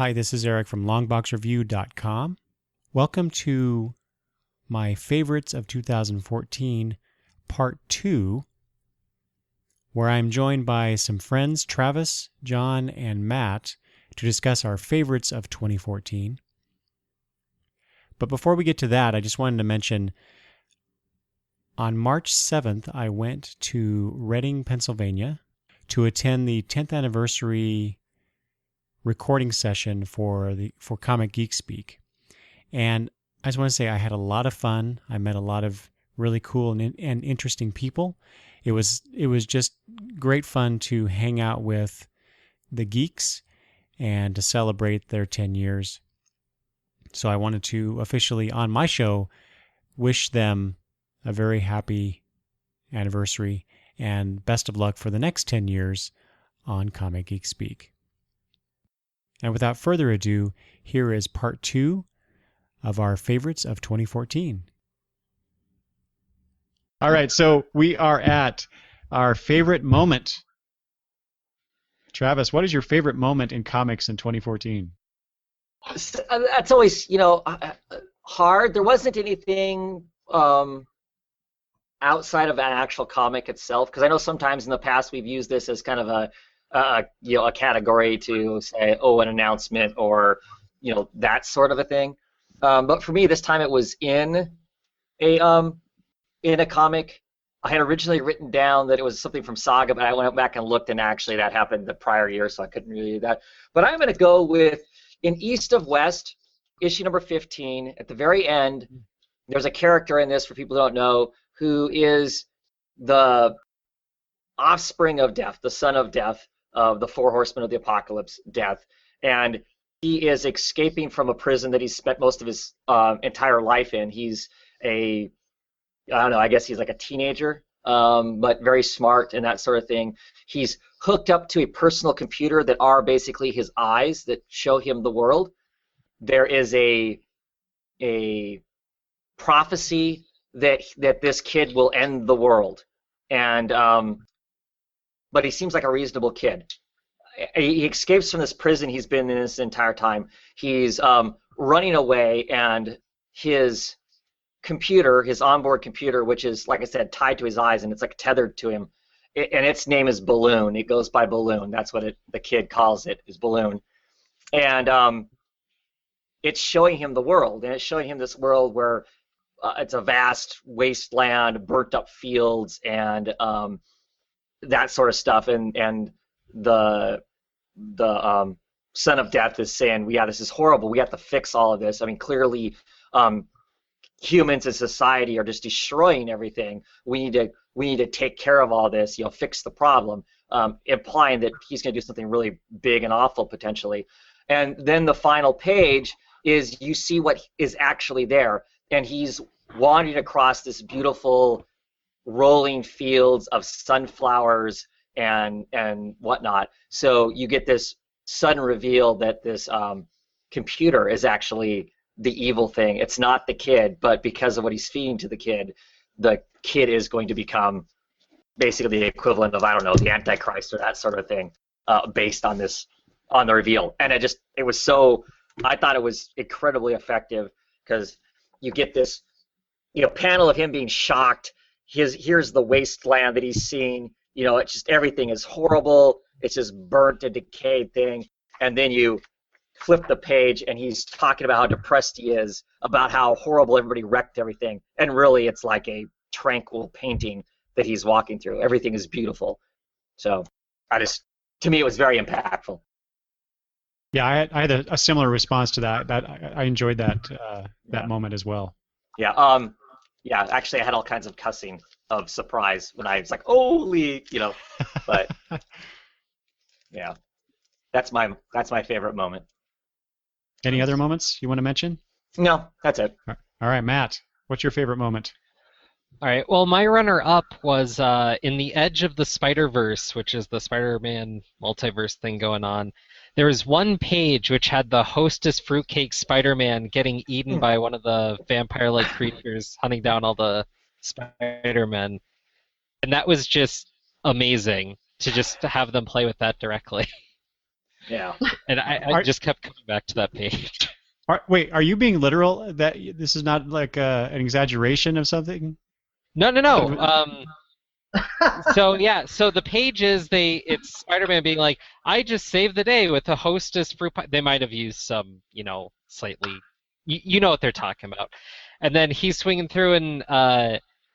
Hi, this is Eric from longboxreview.com. Welcome to my favorites of 2014, part 2, where I'm joined by some friends, Travis, John, and Matt, to discuss our favorites of 2014. But before we get to that, I just wanted to mention on March 7th, I went to Reading, Pennsylvania to attend the 10th anniversary recording session for Comic Geek Speak. And I just want to say I had a lot of fun. I met a lot of really cool and interesting people. It was just great fun to hang out with the geeks and to celebrate their 10 years. So I wanted to officially, on my show, wish them a very happy anniversary and best of luck for the next 10 years on Comic Geek Speak. And without further ado, here is part 2 of our favorites of 2014. All right, so we are at our favorite moment. Travis, what is your favorite moment in comics in 2014? That's always, hard. There wasn't anything outside of an actual comic itself, because I know sometimes in the past we've used this as kind of a category to say, an announcement or, that sort of a thing. But for me, this time it was in a comic. I had originally written down that it was something from Saga, but I went back and looked, and actually that happened the prior year, so I couldn't really do that. But I'm going to go with in East of West, issue number 15. At the very end, there's a character in this, for people who don't know, who is the offspring of death, the son of death, of the four horsemen of the apocalypse, death, and he is escaping from a prison that he's spent most of his entire life in. He's I guess he's like a teenager, but very smart and that sort of thing. He's hooked up to a personal computer that are basically his eyes that show him the world. There is a prophecy that this kid will end the world, and but he seems like a reasonable kid. He escapes from this prison he's been in this entire time. He's running away, and his computer, his onboard computer, which is, like I said, tied to his eyes, and it's like tethered to him, and its name is Balloon. It goes by Balloon. That's what the kid calls it, is Balloon. And it's showing him the world, and it's showing him this world where it's a vast wasteland, burnt up fields, and that sort of stuff, and the son of death is saying, yeah, this is horrible, we have to fix all of this. I mean, clearly humans in society are just destroying everything. We need to take care of all this, fix the problem, implying that he's going to do something really big and awful potentially. And then the final page is you see what is actually there, and he's wandering across this beautiful rolling fields of sunflowers and whatnot. So you get this sudden reveal that this computer is actually the evil thing. It's not the kid, but because of what he's feeding to the kid is going to become basically the equivalent of, I don't know, the Antichrist or that sort of thing, based on the reveal. And I thought it was incredibly effective, because you get this panel of him being shocked. Here's the wasteland that he's seeing. It's just, everything is horrible. It's just burnt and decayed thing. And then you flip the page, and he's talking about how depressed he is, about how horrible everybody wrecked everything. And really, it's like a tranquil painting that he's walking through. Everything is beautiful. So, to me, it was very impactful. Yeah, I had a similar response to that. I enjoyed that moment as well. Yeah. Yeah, actually, I had all kinds of cussing of surprise when I was like, "Holy," But yeah, that's my favorite moment. Any other moments you want to mention? No, that's it. All right, Matt, what's your favorite moment? All right. Well, my runner-up was in the Edge of the Spider-Verse, which is the Spider-Man multiverse thing going on. There was one page which had the Hostess Fruitcake Spider-Man getting eaten by one of the vampire-like creatures hunting down all the Spider-Men. And that was just amazing to just have them play with that directly. Yeah. And I just kept coming back to that page. Wait, are you being literal? That this is not like an exaggeration of something? No. So the page is it's Spider-Man being like, I just saved the day with a hostess fruit pie. They might have used some, slightly, you know what they're talking about. And then he's swinging through, and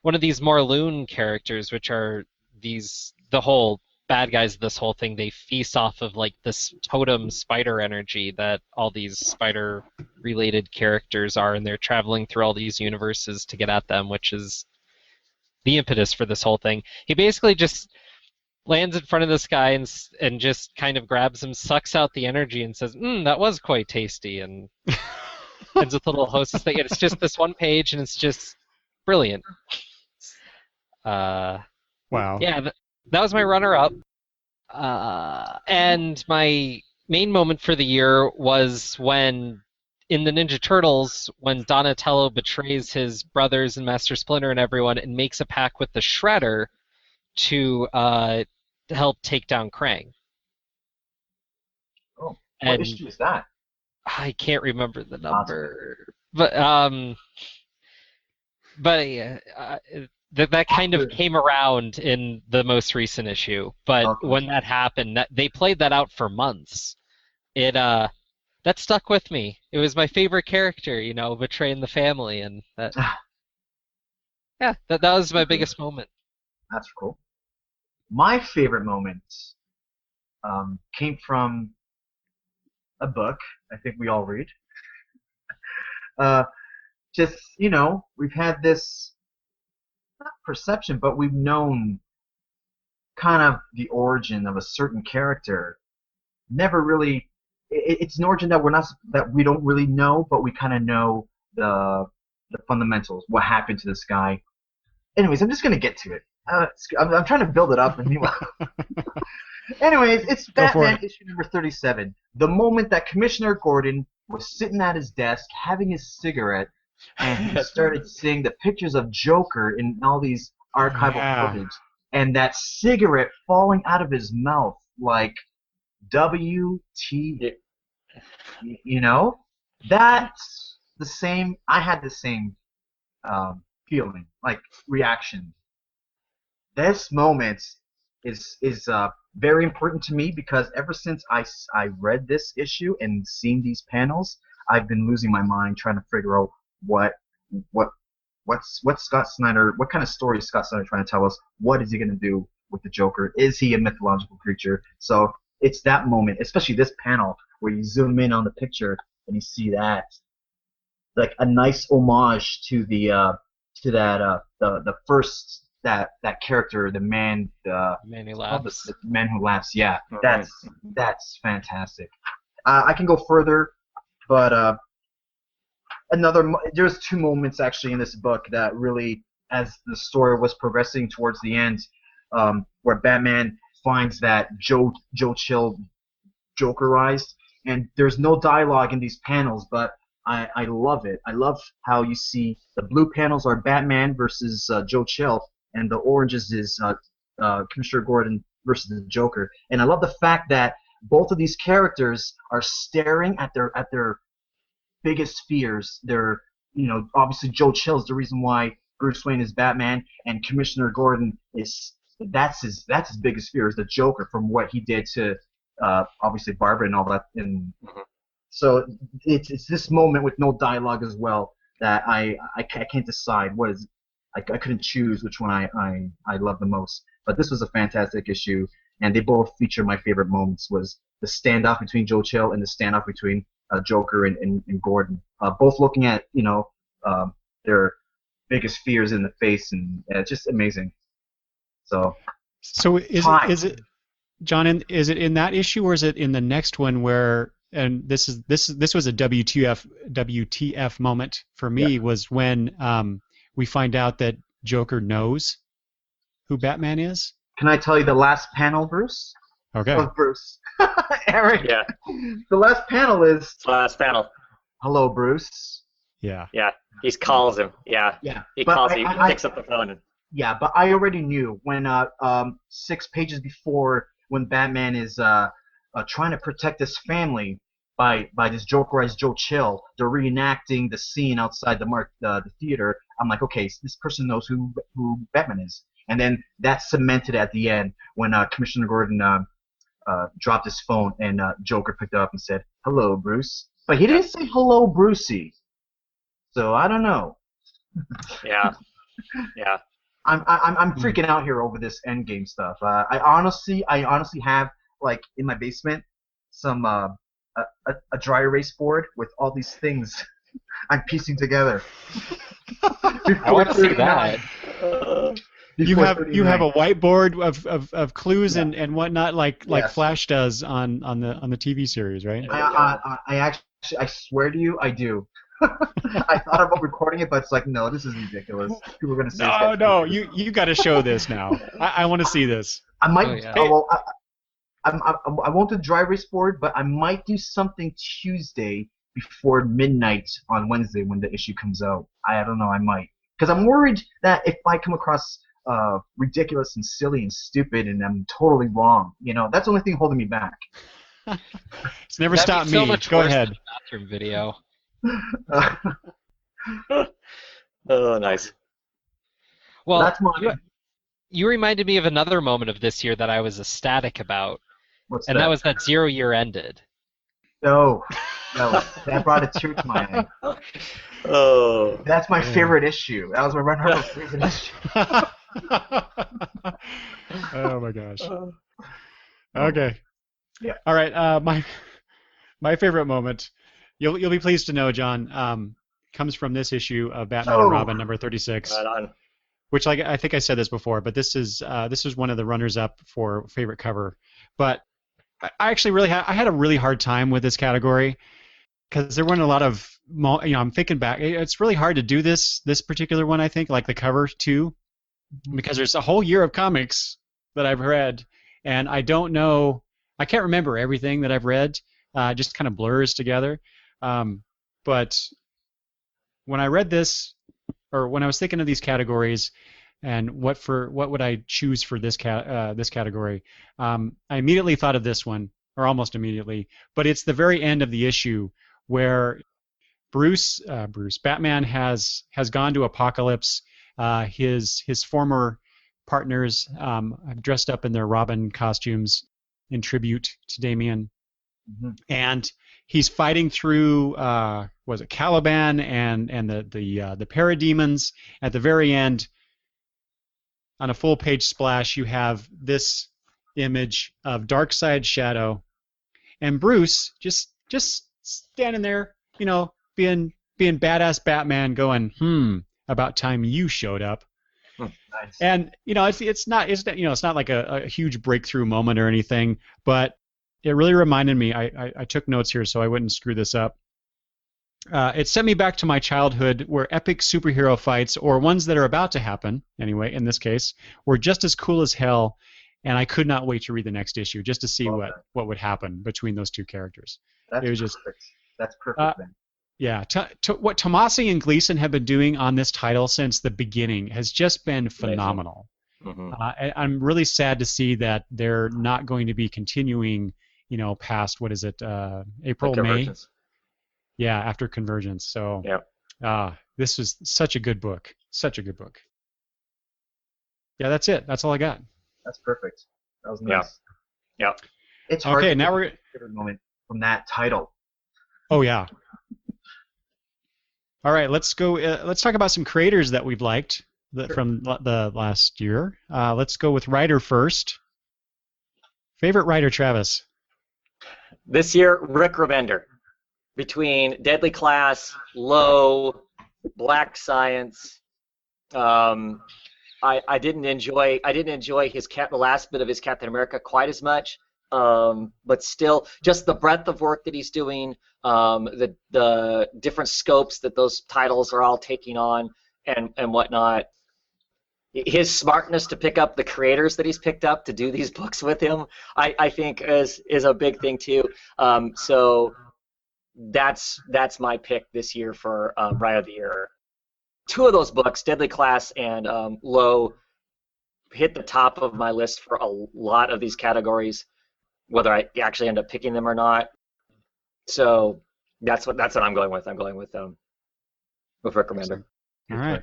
one of these Morloon characters, which are the whole bad guys of this whole thing, they feast off of like this totem spider energy that all these spider-related characters are, and they're traveling through all these universes to get at them, which is the impetus for this whole thing. He basically just lands in front of this guy and just kind of grabs him, sucks out the energy, and says, that was quite tasty, and ends with a little hostess thing. And it's just this one page, and it's just brilliant. Wow. Yeah, that was my runner-up. And my main moment for the year was when, in the Ninja Turtles, when Donatello betrays his brothers and Master Splinter and everyone and makes a pact with the Shredder to help take down Krang. Oh, what issue is that? I can't remember the number, but that kind of came around in the most recent issue. But when that happened, they played that out for months. That stuck with me. It was my favorite character, betraying the family, and that was my biggest moment. That's cool. My favorite moment came from a book I think we all read. We've had this, not perception, but we've known kind of the origin of a certain character. Never really, it's an origin that we don't really know, but we kind of know the fundamentals, what happened to this guy. Anyways, I'm just gonna get to it. I'm trying to build it up, and meanwhile. Anyways, it's Batman issue number 37. The moment that Commissioner Gordon was sitting at his desk having his cigarette, and he started seeing the pictures of Joker in all these archival footage, and that cigarette falling out of his mouth like WT. That's the same. I had the same feeling, like reaction. This moment is very important to me because ever since I read this issue and seen these panels, I've been losing my mind trying to figure out what Scott Snyder, what kind of story is Scott Snyder trying to tell us? What is he going to do with the Joker? Is he a mythological creature? So it's that moment, especially this panel where you zoom in on the picture and you see that, like a nice homage to the first. That character, the man who laughs. The man who laughs. Yeah, that's fantastic. I can go further, but there's two moments actually in this book that really, as the story was progressing towards the end, where Batman finds that Joe Chill Jokerized, and there's no dialogue in these panels, but I love it. I love how you see the blue panels are Batman versus Joe Chill, and the oranges is Commissioner Gordon versus the Joker. And I love the fact that both of these characters are staring at their biggest fears. They're, obviously Joe Chill is the reason why Bruce Wayne is Batman, and Commissioner Gordon that's his biggest fear is the Joker from what he did to obviously Barbara and all that. And so it's this moment with no dialogue as well that I can't decide what is. I couldn't choose which one I love the most, but this was a fantastic issue, and they both feature my favorite moments was the standoff between Joe Chill and the standoff between Joker and Gordon, both looking at their biggest fears in the face, and just amazing. So is it John? Is it in that issue or is it in the next one where? And this was a WTF moment for me was when we find out that Joker knows who Batman is. Can I tell you the last panel, Bruce? Okay. Oh, Bruce. Eric. Yeah. The last panel is... Last panel. Hello, Bruce. Yeah. Yeah. He calls him. Yeah. Yeah. He calls him. He picks up the phone. Yeah, but I already knew when 6 pages before when Batman is trying to protect his family by this Jokerized Joe Chill. They're reenacting the scene outside the theater. I'm like, okay, so this person knows who Batman is. And then that's cemented at the end when Commissioner Gordon dropped his phone and Joker picked it up and said, "Hello, Bruce." But he didn't say "Hello, Brucey." So I don't know. Yeah. Yeah. I'm freaking out here over this Endgame stuff. I honestly have, like, in my basement some a dry erase board with all these things I'm piecing together. I want to see that. You have a whiteboard of clues Yeah. and whatnot, like Yes. Flash does on the TV series, right? I swear to you, I do. I thought about recording it, but it's like, no, this is ridiculous. People are gonna say No, you got to show this now. I want to see this. I might. Oh, yeah. Well, I won't do dry erase board, but I might do something Tuesday before midnight on Wednesday when the issue comes out. I don't know. I might, because I'm worried that if I come across ridiculous and silly and stupid and I'm totally wrong, that's the only thing holding me back. It's never That'd stopped be so me. much Go worse ahead. than the bathroom video. Oh, nice. Well, That's mine. you reminded me of another moment of this year that I was ecstatic about, What's and that was that 0 year ended. No, that brought a tear to my eye. Oh. That's my favorite issue. That was my runner-up favorite issue. Oh my gosh. Okay. Yeah. All right. My favorite moment. You'll be pleased to know, John. Comes from this issue of Batman and Robin number 36. Right on. Which, like, I think I said this before, but this is one of the runners-up for favorite cover. But I actually I had a really hard time with this category because there weren't a lot of I'm thinking back. It's really hard to do this particular one. I think, like the cover too, because there's a whole year of comics that I've read, and I don't know. I can't remember everything that I've read. Just kind of blurs together. But when I read this, or when I was thinking of these categories, and what would I choose for this category, I immediately thought of this one, or almost immediately. But it's the very end of the issue where Batman has gone to Apocalypse. His former partners have dressed up in their Robin costumes in tribute to Damian, and he's fighting through was it Caliban and the parademons. At the very end, on a full page splash, you have this image of Darkseid Shadow and Bruce just standing there, being badass Batman, going, about time you showed up. Nice. And it's not like a huge breakthrough moment or anything, but it really reminded me. I took notes here so I wouldn't screw this up. It sent me back to my childhood, where epic superhero fights, or ones that are about to happen, anyway, in this case, were just as cool as hell, and I could not wait to read the next issue just to see what would happen between those two characters. That's It was just perfect. That's perfect, man. Yeah, what Tomasi and Gleason have been doing on this title since the beginning has just been phenomenal. I'm really sad to see that they're not going to be continuing, past, what is it, April, May? Yeah, after Convergence. So, this was such a good book. Such a good book. Yeah, that's it. That's all I got. That's perfect. That was nice. Yeah. It's hard Okay, to now pick we're. a favorite moment from that title. Oh yeah. All right, let's go. Let's talk about some creators that we've liked from the last year. Let's go with writer first. Favorite writer, Travis? This year, Rick Remender. Between Deadly Class, Low, Black Science, I didn't enjoy the last bit of his Captain America quite as much. But still, just the breadth of work that he's doing, the different scopes that those titles are all taking on, and whatnot. His smartness to pick up the creators that he's picked up to do these books with him, I think is a big thing too. So that's my pick this year for Writer of the Year. Two of those books, Deadly Class and Low, hit the top of my list for a lot of these categories. whether I actually end up picking them or not. So that's what I'm going with. I'm going with Rick Remender. All right.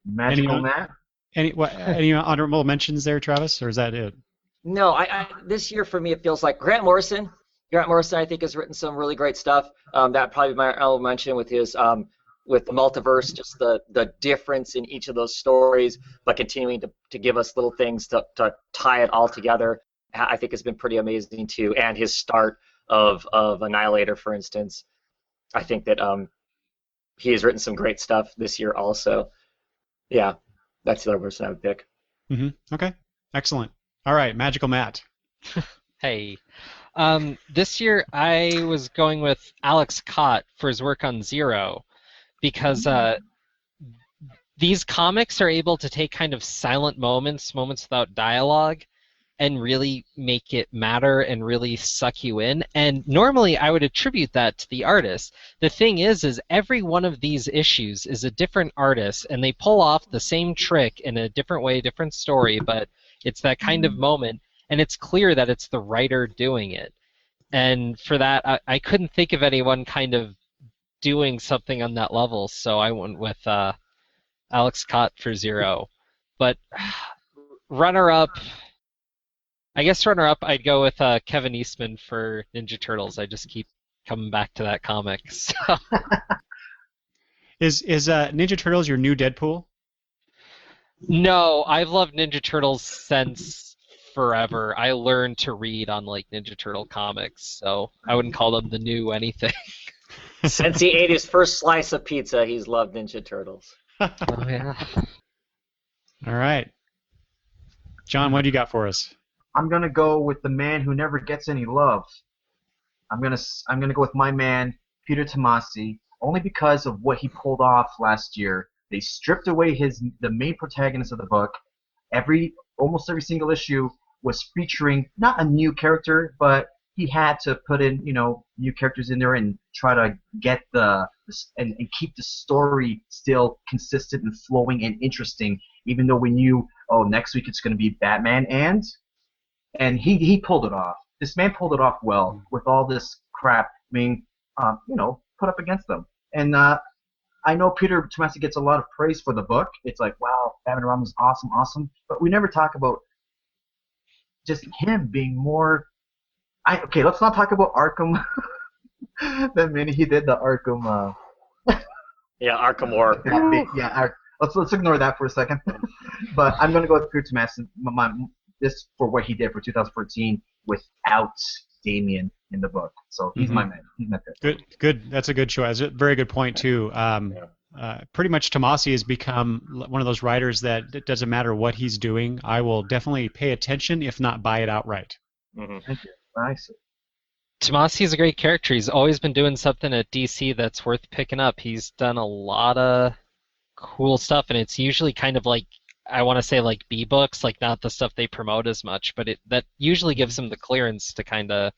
Magical Any Matt. any honorable mentions there, Travis, or is that it? No, I this year for me it feels like Grant Morrison. Grant Morrison, I think, has written some really great stuff. That probably be my honorable mention with his with the multiverse, just the difference in each of those stories, but continuing to give us little things to tie it all together. I think has been pretty amazing too. And his start of Annihilator, for instance, I think that he has written some great stuff this year also. Yeah, that's the other person I would pick. Okay, excellent. All right, Magical Matt. Hey. This year I was going with Alex Cott for his work on Zero, because these comics are able to take kind of silent moments without dialogue, and really make it matter and really suck you in. And normally I would attribute that to the artist. The thing is every one of these issues is a different artist, and they pull off the same trick in a different way, different story, but it's that kind of moment, and it's clear that it's the writer doing it. And for that, I couldn't think of anyone kind of doing something on that level, so I went with Alex Cott for Zero. But runner-up, I'd go with Kevin Eastman for Ninja Turtles. I just keep coming back to that comic. So. Is Ninja Turtles your new Deadpool? No, I've loved Ninja Turtles since forever. I learned to read on like Ninja Turtle comics, so I wouldn't call them the new anything. Since he ate his first slice of pizza, he's loved Ninja Turtles. Oh yeah. All right, John, what do you got for us? I'm gonna go with the man who never gets any love. I'm gonna go with my man Peter Tomasi, only because of what he pulled off last year. They stripped away the main protagonist of the book. Almost every single issue was featuring not a new character, but he had to put in new characters in there and try to get and keep the story still consistent and flowing and interesting, even though we knew next week it's going to be Batman and he pulled it off. This man pulled it off well with all this crap being put up against them. And I know Peter Tomasi gets a lot of praise for the book. It's like, wow, Batman Robin is awesome, but we never talk about just him being more. Okay, let's not talk about Arkham. The minute he did the Arkham. Yeah, Arkham War. Let's ignore that for a second. But I'm gonna go with Peter Tomasi. This for what he did for 2014 without Damian in the book. So he's my man. He's my pick. Good. That's a good choice. Very good point too. Pretty much Tomasi has become one of those writers that it doesn't matter what he's doing, I will definitely pay attention, if not buy it outright. Mm-hmm. Thank you. Nice. Tomasi is a great character. He's always been doing something at DC that's worth picking up. He's done a lot of cool stuff, and it's usually kind of like, I want to say like B-books, like not the stuff they promote as much, but that usually gives him the clearance to kind of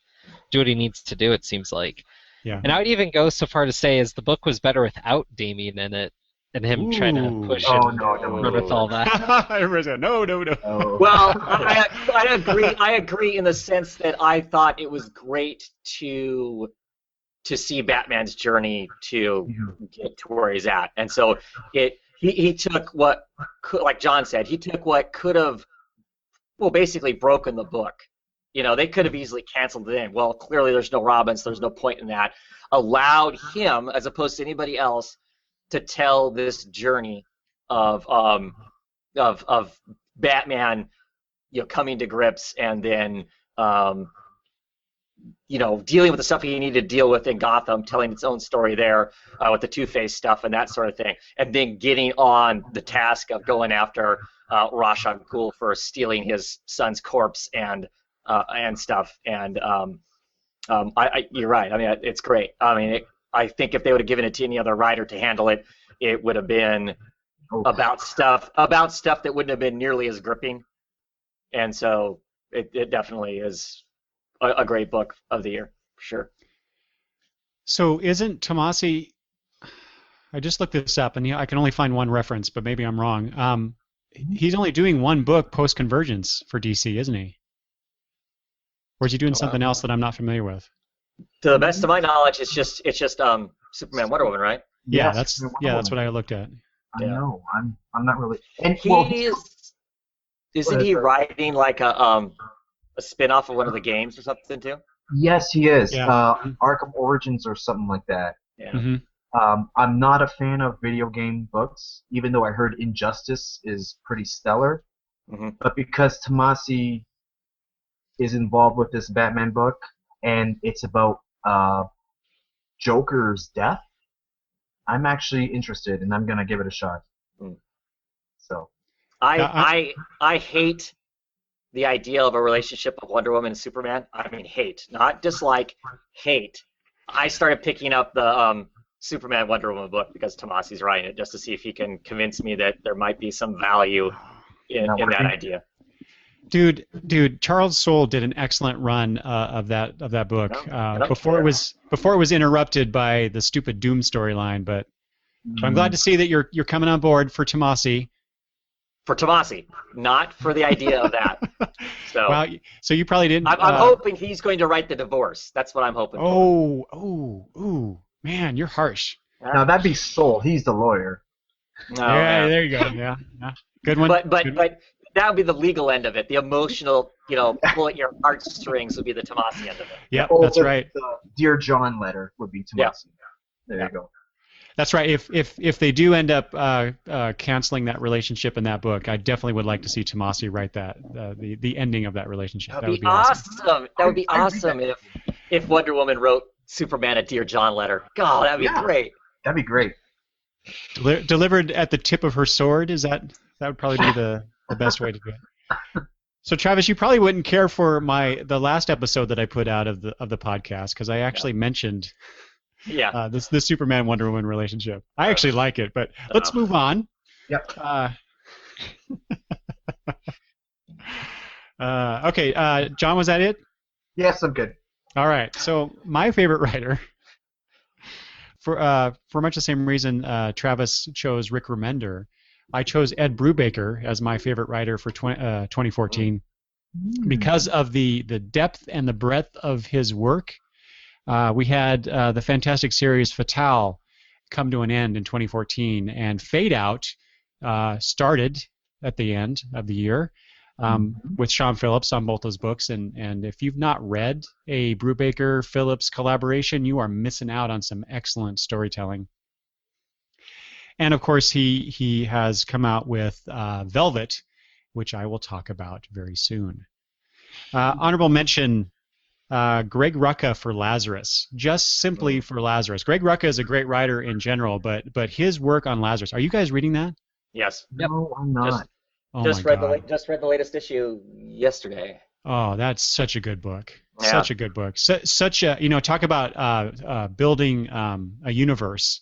do what he needs to do, it seems like. Yeah. And I would even go so far to say as the book was better without Damien in it, and him trying to push run with all that. No. Oh. Well, I agree in the sense that I thought it was great to see Batman's journey to get to where he's at, and so he took what could, like John said, he took what could have, basically broken the book. They could have easily canceled it in. Well, clearly there's no Robin, so there's no point in that. Allowed him, as opposed to anybody else, to tell this journey of Batman, coming to grips and then dealing with the stuff he needed to deal with in Gotham, telling its own story there with the Two-Face stuff and that sort of thing, and then getting on the task of going after Ra's al Ghul for stealing his son's corpse and stuff. And you're right. I mean, it's great. I mean, I think if they would have given it to any other writer to handle it, it would have been about stuff that wouldn't have been nearly as gripping. And so it definitely is a great book of the year, for sure. So isn't Tomasi? I just looked this up, and I can only find one reference, but maybe I'm wrong. He's only doing one book post-Convergence for DC, isn't he? or is he doing something else that I'm not familiar with? To the best of my knowledge, it's just Superman, Wonder Woman, right? Yeah, Yes, that's what I looked at. I Yeah. know. I'm not really. And Isn't he writing like a spin-off of one of the games or something too? yes, he is. Yeah. Arkham Origins or something like that. Yeah. Hmm. I'm not a fan of video game books, even though I heard Injustice is pretty stellar. Hmm. But because Tomasi is involved with this Batman book, and it's about Joker's death, I'm actually interested, and I'm gonna give it a shot. Mm. So I hate the idea of a relationship of Wonder Woman and Superman. I mean, hate, not dislike, hate. I started picking up the Superman Wonder Woman book because Tomasi's writing it, just to see if he can convince me that there might be some value in that idea. Dude, Charles Soule did an excellent run of that book before it was interrupted by the stupid Doom storyline. But I'm glad to see that you're coming on board for Tomasi. For Tomasi, not for the idea of that. So, well, so you probably didn't. I'm hoping he's going to write the divorce. That's what I'm hoping for. Oh, man, you're harsh. now that'd be Soul. He's the lawyer. No, Yeah, man. there you go. Yeah, good one. But Good one. that would be the legal end of it. The emotional, pull at your heartstrings would be the Tomasi end of it. Yeah, Oh, that's right. The Dear John letter would be Tomasi. Yeah. There you go. That's right. If they do end up canceling that relationship in that book, I definitely would like to see Tomasi write that the ending of that relationship. That would be awesome. That would be awesome if Wonder Woman wrote Superman a Dear John letter. God, that'd be great. That'd be great. Delivered at the tip of her sword. That would probably be the best way to do it. So Travis, you probably wouldn't care for the last episode that I put out of the podcast because I actually mentioned this Superman Wonder Woman relationship. I actually like it, but let's move on. Yep. Okay, John, was that it? Yes, I'm good. All right. So my favorite writer, for much the same reason Travis chose Rick Remender, I chose Ed Brubaker as my favorite writer for 2014 because of the depth and the breadth of his work. We had the fantastic series Fatale come to an end in 2014, and Fade Out started at the end of the year with Sean Phillips on both those books. And if you've not read a Brubaker-Phillips collaboration, you are missing out on some excellent storytelling. And of course, he has come out with Velvet, which I will talk about very soon. Honorable mention. Greg Rucka for Lazarus, just simply for Lazarus. Greg Rucka is a great writer in general, but his work on Lazarus. Are you guys reading that? Yes. No, I'm not. Just read the latest issue yesterday. Oh, that's such a good book. Yeah. Such a good book. Such a talk about building a universe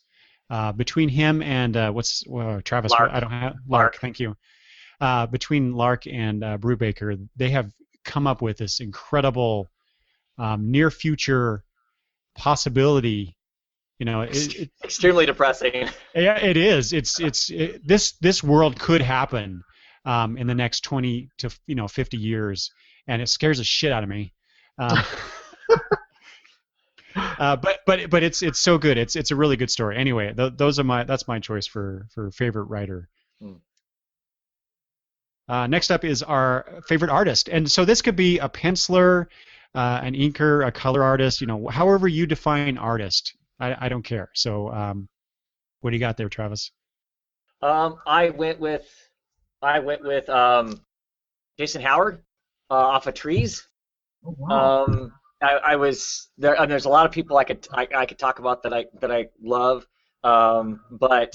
between him and Travis? Lark. I don't have Lark. Thank you. Between Lark and Brubaker, they have come up with this incredible near future possibility. Extremely depressing. Yeah, it is. This world could happen in the next 20 to 50 years, and it scares the shit out of me. But it's so good. It's a really good story. Anyway, that's my choice for favorite writer. Next up is our favorite artist, and so this could be a penciler, an inker, a color artist. However you define artist, I don't care. So, what do you got there, Travis? I went with Jason Howard off of Trees. Oh, wow. I was there. And there's a lot of people I could talk about that I love, but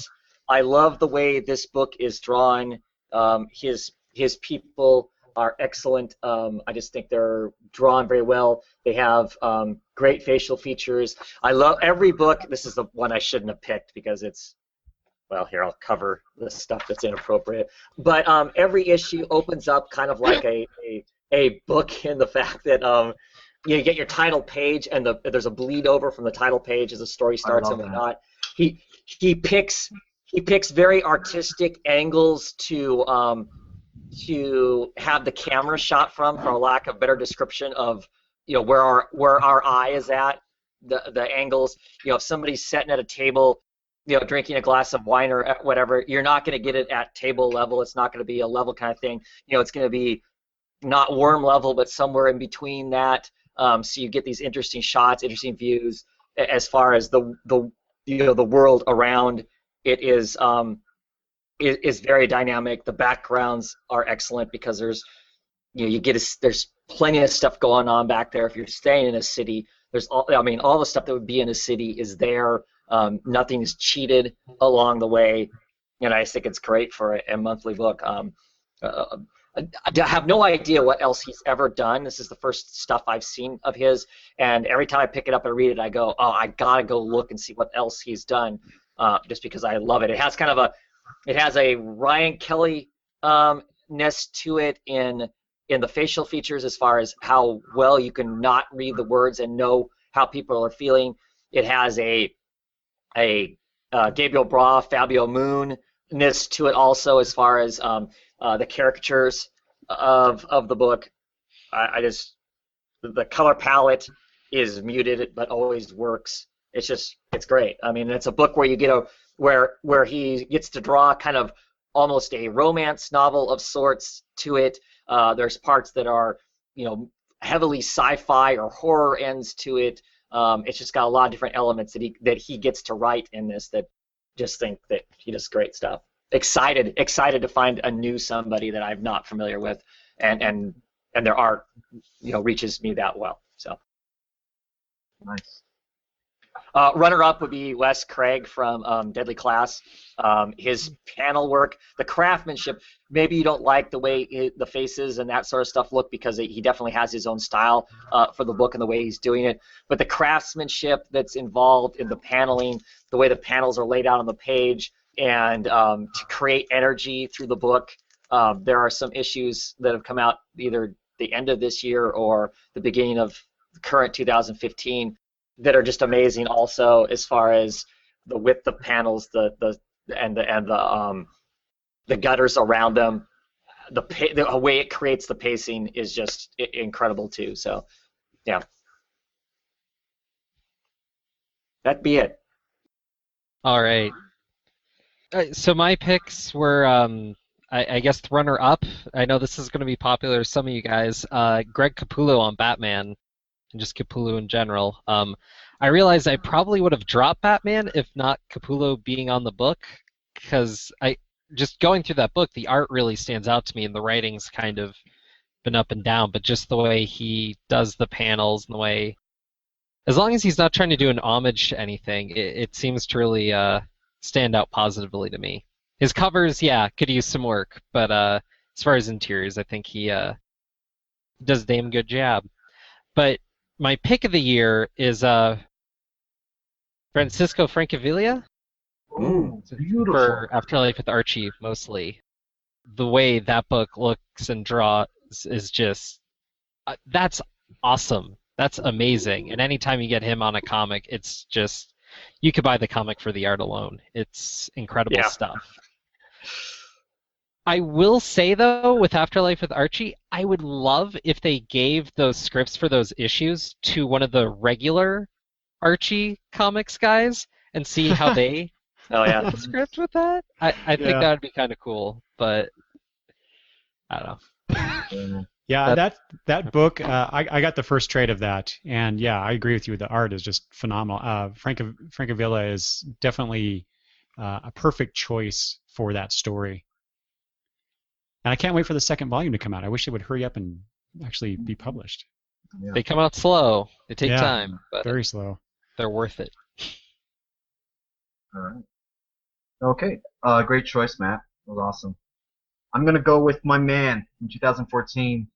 I love the way this book is drawn. His people are excellent. I just think they're drawn very well. They have great facial features. I love every book. This is the one I shouldn't have picked because it's, well, here, I'll cover the stuff that's inappropriate. But every issue opens up kind of like a book in the fact that you get your title page and there's a bleed over from the title page as the story starts and whatnot. He picks very artistic angles to have the camera shot from, for a lack of better description, of where our eye is at, the angles. If somebody's sitting at a table, drinking a glass of wine or whatever, you're not going to get it at table level. It's not going to be a level kind of thing. It's going to be not worm level, but somewhere in between that. So you get these interesting shots, interesting views as far as the world around it is very dynamic. The backgrounds are excellent because there's plenty of stuff going on back there. If you're staying in a city, there's all the stuff that would be in a city is there. Nothing is cheated along the way, and I just think it's great for a monthly book. I have no idea what else he's ever done. This is the first stuff I've seen of his, and every time I pick it up and read it, I go, oh, I gotta go look and see what else he's done, just because I love it. It has a Ryan Kelly ness to it in the facial features, as far as how well you can not read the words and know how people are feeling. It has a Gabriel Bra, Fabio Moon ness to it also, as far as the caricatures of the book. The color palette is muted but always works. It's great. It's a book where you get where he gets to draw kind of almost a romance novel of sorts to it. There's parts that are heavily sci-fi or horror ends to it. It's just got a lot of different elements that he gets to write in this, that just think that he does great stuff. Excited to find a new somebody that I'm not familiar with, and their art reaches me that well. So Nice. Runner-up would be Wes Craig from Deadly Class. His panel work, the craftsmanship, maybe you don't like the way the faces and that sort of stuff look, because he definitely has his own style for the book and the way he's doing it. But the craftsmanship that's involved in the paneling, the way the panels are laid out on the page, and to create energy through the book. There are some issues that have come out either the end of this year or the beginning of the current 2015 that are just amazing also, as far as the width of panels, the gutters around them, the way it creates the pacing is just incredible too. So yeah, that'd be it. All right. So my picks were, I guess, the runner-up. I know this is going to be popular to some of you guys. Greg Capullo on Batman, and just Capullo in general. I realized I probably would have dropped Batman if not Capullo being on the book, because just going through that book, the art really stands out to me, and the writing's kind of been up and down, but just the way he does the panels and the way, as long as he's not trying to do an homage to anything, it seems to really stand out positively to me. His covers, yeah, could use some work, but as far as interiors, I think he does a damn good job. But my pick of the year is Francisco Francavilla Beautiful. for Afterlife with Archie, mostly. The way that book looks and draws is just that's awesome. That's amazing. And anytime you get him on a comic, it's just, you could buy the comic for the art alone. It's incredible stuff. I will say, though, with Afterlife with Archie, I would love if they gave those scripts for those issues to one of the regular Archie comics guys and see how they the script with that. I think that would be kind of cool, but I don't know. Yeah, that book, I got the first trade of that, and yeah, I agree with you. The art is just phenomenal. Francavilla is definitely a perfect choice for that story. And I can't wait for the second volume to come out. I wish it would hurry up and actually be published. Yeah. They come out slow. They take time, but very slow. They're worth it. All right. Okay. Great choice, Matt. That was awesome. I'm gonna go with my man from 2014,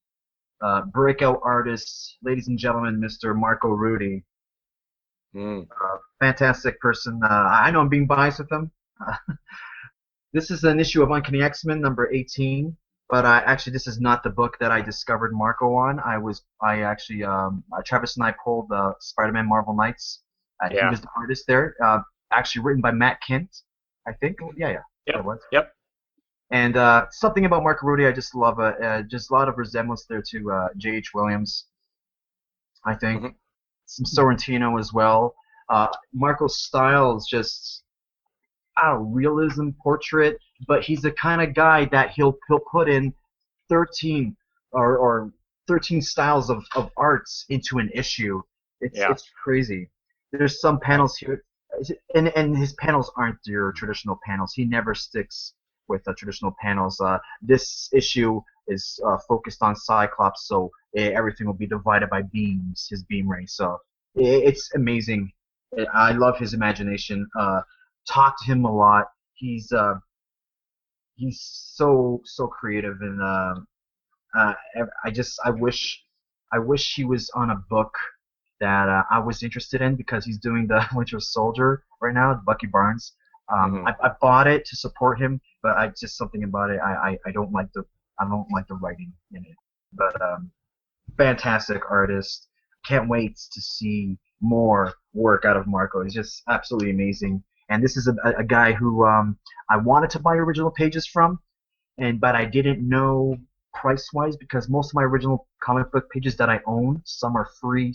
breakout artist, ladies and gentlemen, Mr. Marco Rudy. Fantastic person. I know I'm being biased with him. This is an issue of Uncanny X-Men number 18, but actually this is not the book that I discovered Marco on. Travis and I pulled Spider-Man Marvel Knights. He was the artist there. Actually written by Matt Kent, I think. Yeah. Yep. And something about Marco Rudy, I just love just a lot of resemblance there to J.H. Williams. I think. Mhm. Some Sorrentino as well. Marco's style is just realism portrait, but he's the kind of guy that he'll put in 13 or 13 styles of arts into an issue. Yeah. It's crazy. There's some panels here, and his panels aren't your traditional panels. He never sticks with the traditional panels. This issue is focused on Cyclops, so everything will be divided by beams, his beam rays. So it's amazing. I love his imagination. Talk to him a lot. He's so creative, and uh, I wish he was on a book that I was interested in, because he's doing the Winter Soldier right now, Bucky Barnes. I bought it to support him, but I just something about it I don't like the writing in it. But fantastic artist. Can't wait to see more work out of Marco. He's just absolutely amazing. And this is a guy who I wanted to buy original pages from, but I didn't know price wise, because most of my original comic book pages that I own, some are free,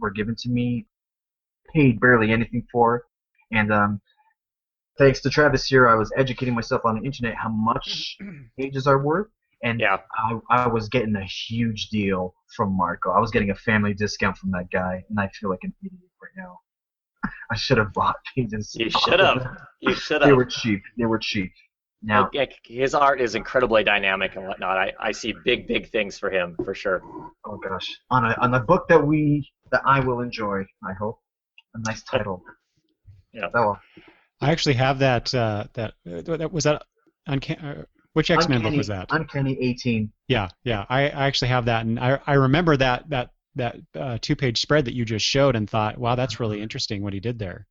were given to me, paid barely anything for. And thanks to Travis here, I was educating myself on the internet how much pages are worth, and Yeah. I was getting a huge deal from Marco. I was getting a family discount from that guy, and I feel like an idiot right now. I should have bought pages. You should have. You should They have. were cheap. They were cheap. Now, His art is incredibly dynamic and whatnot. I see big things for him for sure. oh gosh, on a book that I will enjoy. I hope a nice title. Yeah. Oh, I actually have that. That was that. Which X-Men book was that? Uncanny 18. Yeah. I actually have that, and I remember that 2-page spread that you just showed, and thought, wow, that's really interesting what he did there.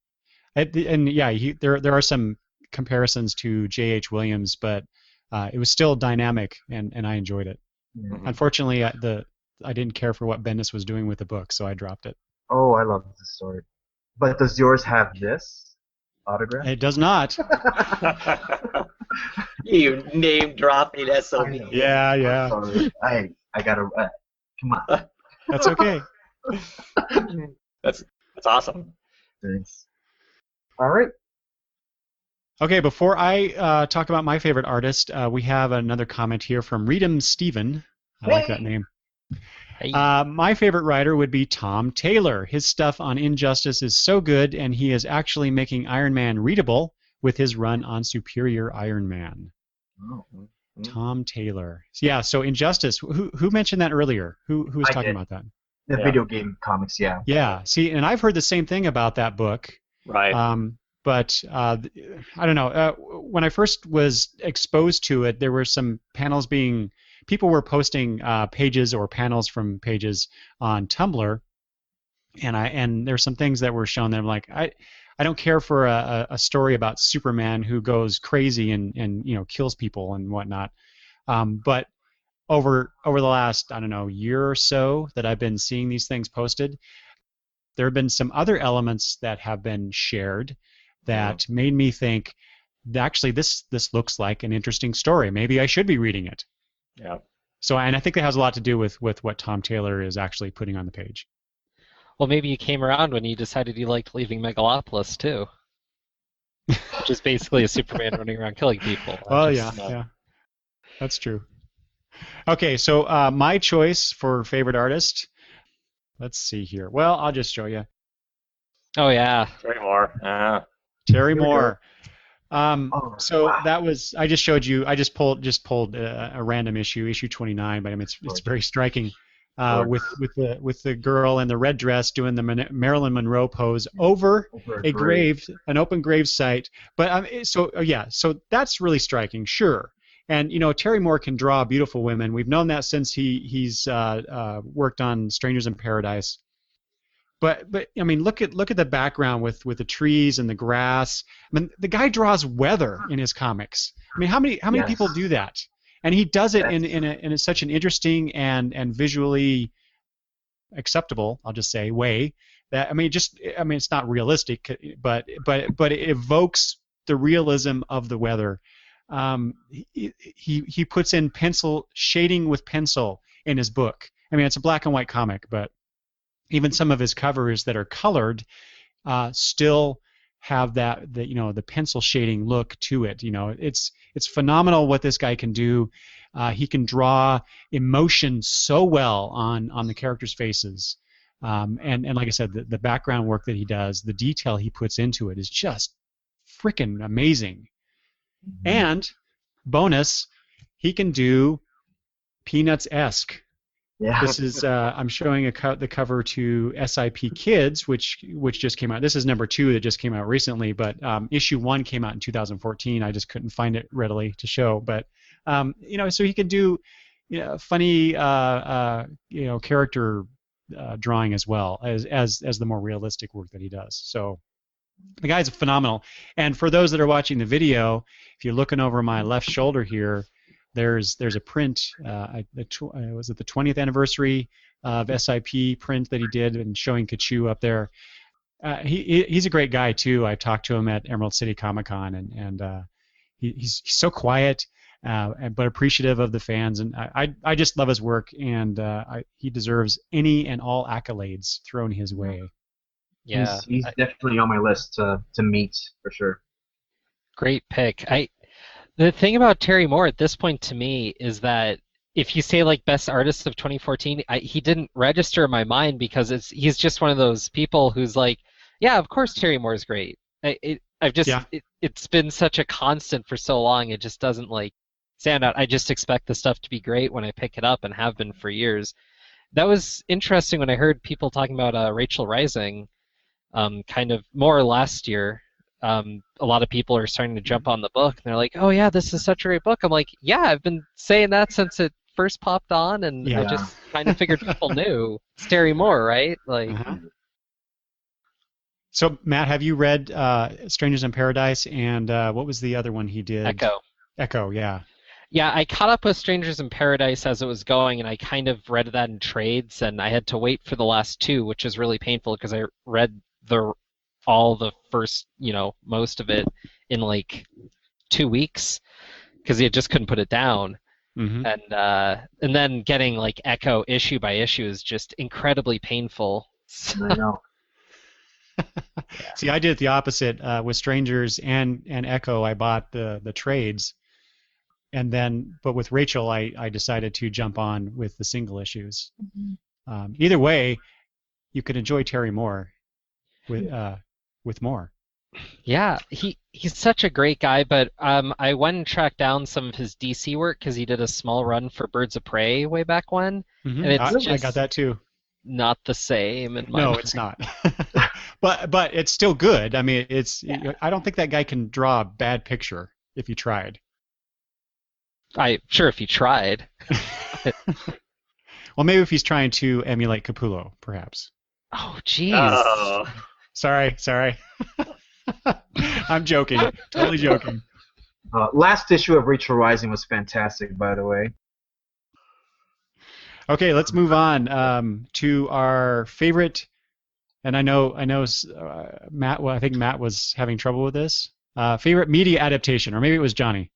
And yeah, there are some comparisons to J.H. Williams, but it was still dynamic, and I enjoyed it. Yeah. Mhm. Unfortunately, I didn't care for what Bendis was doing with the book, so I dropped it. Oh, I love this story. But does yours have this autograph? It does not. You name dropping SOB. I know. Yeah. Sorry. I gotta. Come on. That's okay. That's awesome. Thanks. All right. Okay, before I talk about my favorite artist, we have another comment here from Reedham Stephen. I like that name. Hey. My favorite writer would be Tom Taylor. His stuff on Injustice is so good, and he is actually making Iron Man readable with his run on Superior Iron Man. Oh. Tom Taylor. Yeah, so Injustice. Who mentioned that earlier? Who was I talking did. about that? The Yeah. video game comics, yeah. Yeah, see, and I've heard the same thing about that book. Right. But I don't know. When I first was exposed to it, there were some panels people were posting pages or panels from pages on Tumblr, and there's some things that were shown that I'm like, I don't care for a story about Superman who goes crazy and kills people and whatnot. But over the last, I don't know, year or so that I've been seeing these things posted, there have been some other elements that have been shared that made me think, actually, this looks like an interesting story. Maybe I should be reading it. Yeah. So, and I think that has a lot to do with what Tom Taylor is actually putting on the page. Well, maybe you came around when you decided you liked leaving Megalopolis too, which is basically a Superman running around killing people. Well, yeah, that's true. Okay, so my choice for favorite artist. Let's see here. Well, I'll just show you. Oh yeah. Terry Moore. Terry Here we Moore. So wow. that was, I just showed you. I just pulled a random issue 29, but I mean it's very striking. With the girl in the red dress doing the Marilyn Monroe pose over a grave, an open grave site. But so that's really striking, sure. And Terry Moore can draw beautiful women. We've known that since he's worked on Strangers in Paradise. But I mean, look at the background with the trees and the grass. I mean, the guy draws weather in his comics. I mean, how many Yes. people do that? And he does it Yes. in such an interesting and visually acceptable, I'll just say, way that it's not realistic, but it evokes the realism of the weather. He puts in pencil shading with pencil in his book. I mean, it's a black and white comic, but even some of his covers that are colored still have the pencil shading look to it. It's phenomenal what this guy can do. He can draw emotion so well on the characters' faces. And like I said, the background work that he does, the detail he puts into it is just freaking amazing. And bonus, he can do Peanuts-esque. Yeah. This is I'm showing the cover to SIP Kids, which just came out. This is number 2 that just came out recently, but issue 1 came out in 2014. I just couldn't find it readily to show, but so he can do funny character drawing as well as the more realistic work that he does. So the guy's phenomenal. And for those that are watching the video, if you're looking over my left shoulder here, there's a print. Was it the 20th anniversary of SIP print that he did, and showing Kachu up there. He's a great guy too. I talked to him at Emerald City Comic Con, and he's so quiet, but appreciative of the fans, and I just love his work, and he deserves any and all accolades thrown his way. Yeah, he's definitely on my list to meet for sure. Great pick. The thing about Terry Moore at this point to me is that if you say like best artist of 2014, he didn't register in my mind because he's just one of those people who's like, yeah, of course Terry Moore's great. It's been such a constant for so long, it just doesn't like stand out. I just expect the stuff to be great when I pick it up and have been for years. That was interesting when I heard people talking about Rachel Rising, kind of more last year. A lot of people are starting to jump on the book, and they're like, "Oh yeah, this is such a great book." I'm like, "Yeah, I've been saying that since it first popped on, and I just kind of figured people knew it's Terry Moore, right?" Like. So Matt, have you read Strangers in Paradise, and what was the other one he did? Echo, yeah. Yeah, I caught up with Strangers in Paradise as it was going, and I kind of read that in trades, and I had to wait for the last 2, which is really painful because I read all the first, most of it in like 2 weeks because I just couldn't put it down. Mm-hmm. And then getting like Echo issue by issue is just incredibly painful. I know. See, I did it the opposite with Strangers and Echo. I bought the trades, and then but with Rachel, I decided to jump on with the single issues. Mm-hmm. Either way, you could enjoy Terry Moore with more. Yeah, he's such a great guy, but I went and tracked down some of his DC work because he did a small run for Birds of Prey way back when, mm-hmm. and it's I got that too. Not the same in my mind. It's not. but it's still good. I mean, I don't think that guy can draw a bad picture if he tried. Sure if he tried. Well, maybe if he's trying to emulate Capullo, perhaps. Oh, jeez. Sorry. I'm joking. Totally joking. Last issue of Rachel Rising was fantastic, by the way. Okay, let's move on to our favorite. And I know, Matt. Well, I think Matt was having trouble with this. Favorite media adaptation, or maybe it was Johnny.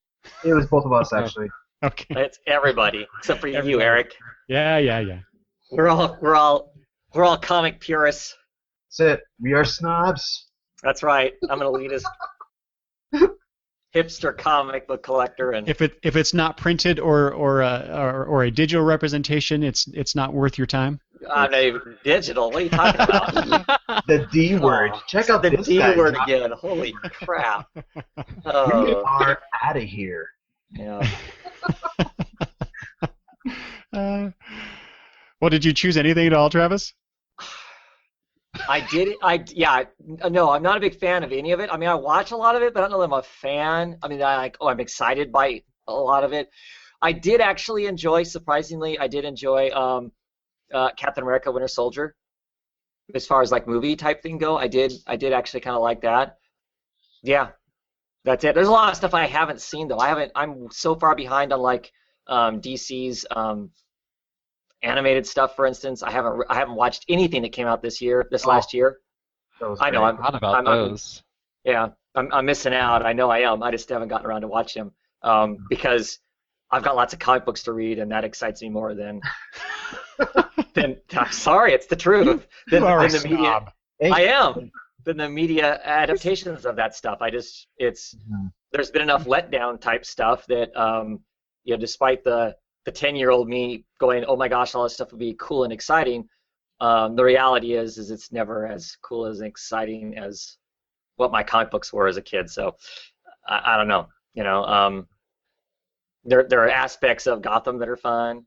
It was both of us, actually. Okay. It's everybody except for you, Eric. Yeah. We're all comic purists. That's it. We are snobs. That's right. I'm an elitist hipster comic book collector, and if it's not printed or a digital representation, it's not worth your time. I'm not even digital. What are you talking about? The D word. Check out the this D guy. word again. Holy crap! We are out of here. Yeah. Well, did you choose anything at all, Travis? I did. No, I'm not a big fan of any of it. I mean, I watch a lot of it, but I don't know that I'm a fan. I mean, I'm excited by a lot of it. I did actually enjoy, surprisingly, Captain America: Winter Soldier. As far as like movie type thing go, I did actually kind of like that. Yeah, that's it. There's a lot of stuff I haven't seen though. I'm so far behind on like DC's animated stuff, for instance. I haven't watched anything that came out this last year. I know. I'm not about those. I'm missing out. I know I am. I just haven't gotten around to watch them because I've got lots of comic books to read, and that excites me more than then I'm sorry, it's the truth. You are a Then the media, snob. I am. Then the media adaptations of that stuff, there's been enough letdown type stuff that despite the 10-year-old me going, oh my gosh, all this stuff would be cool and exciting. The reality is it's never as cool as exciting as what my comic books were as a kid. So I don't know. There are aspects of Gotham that are fun.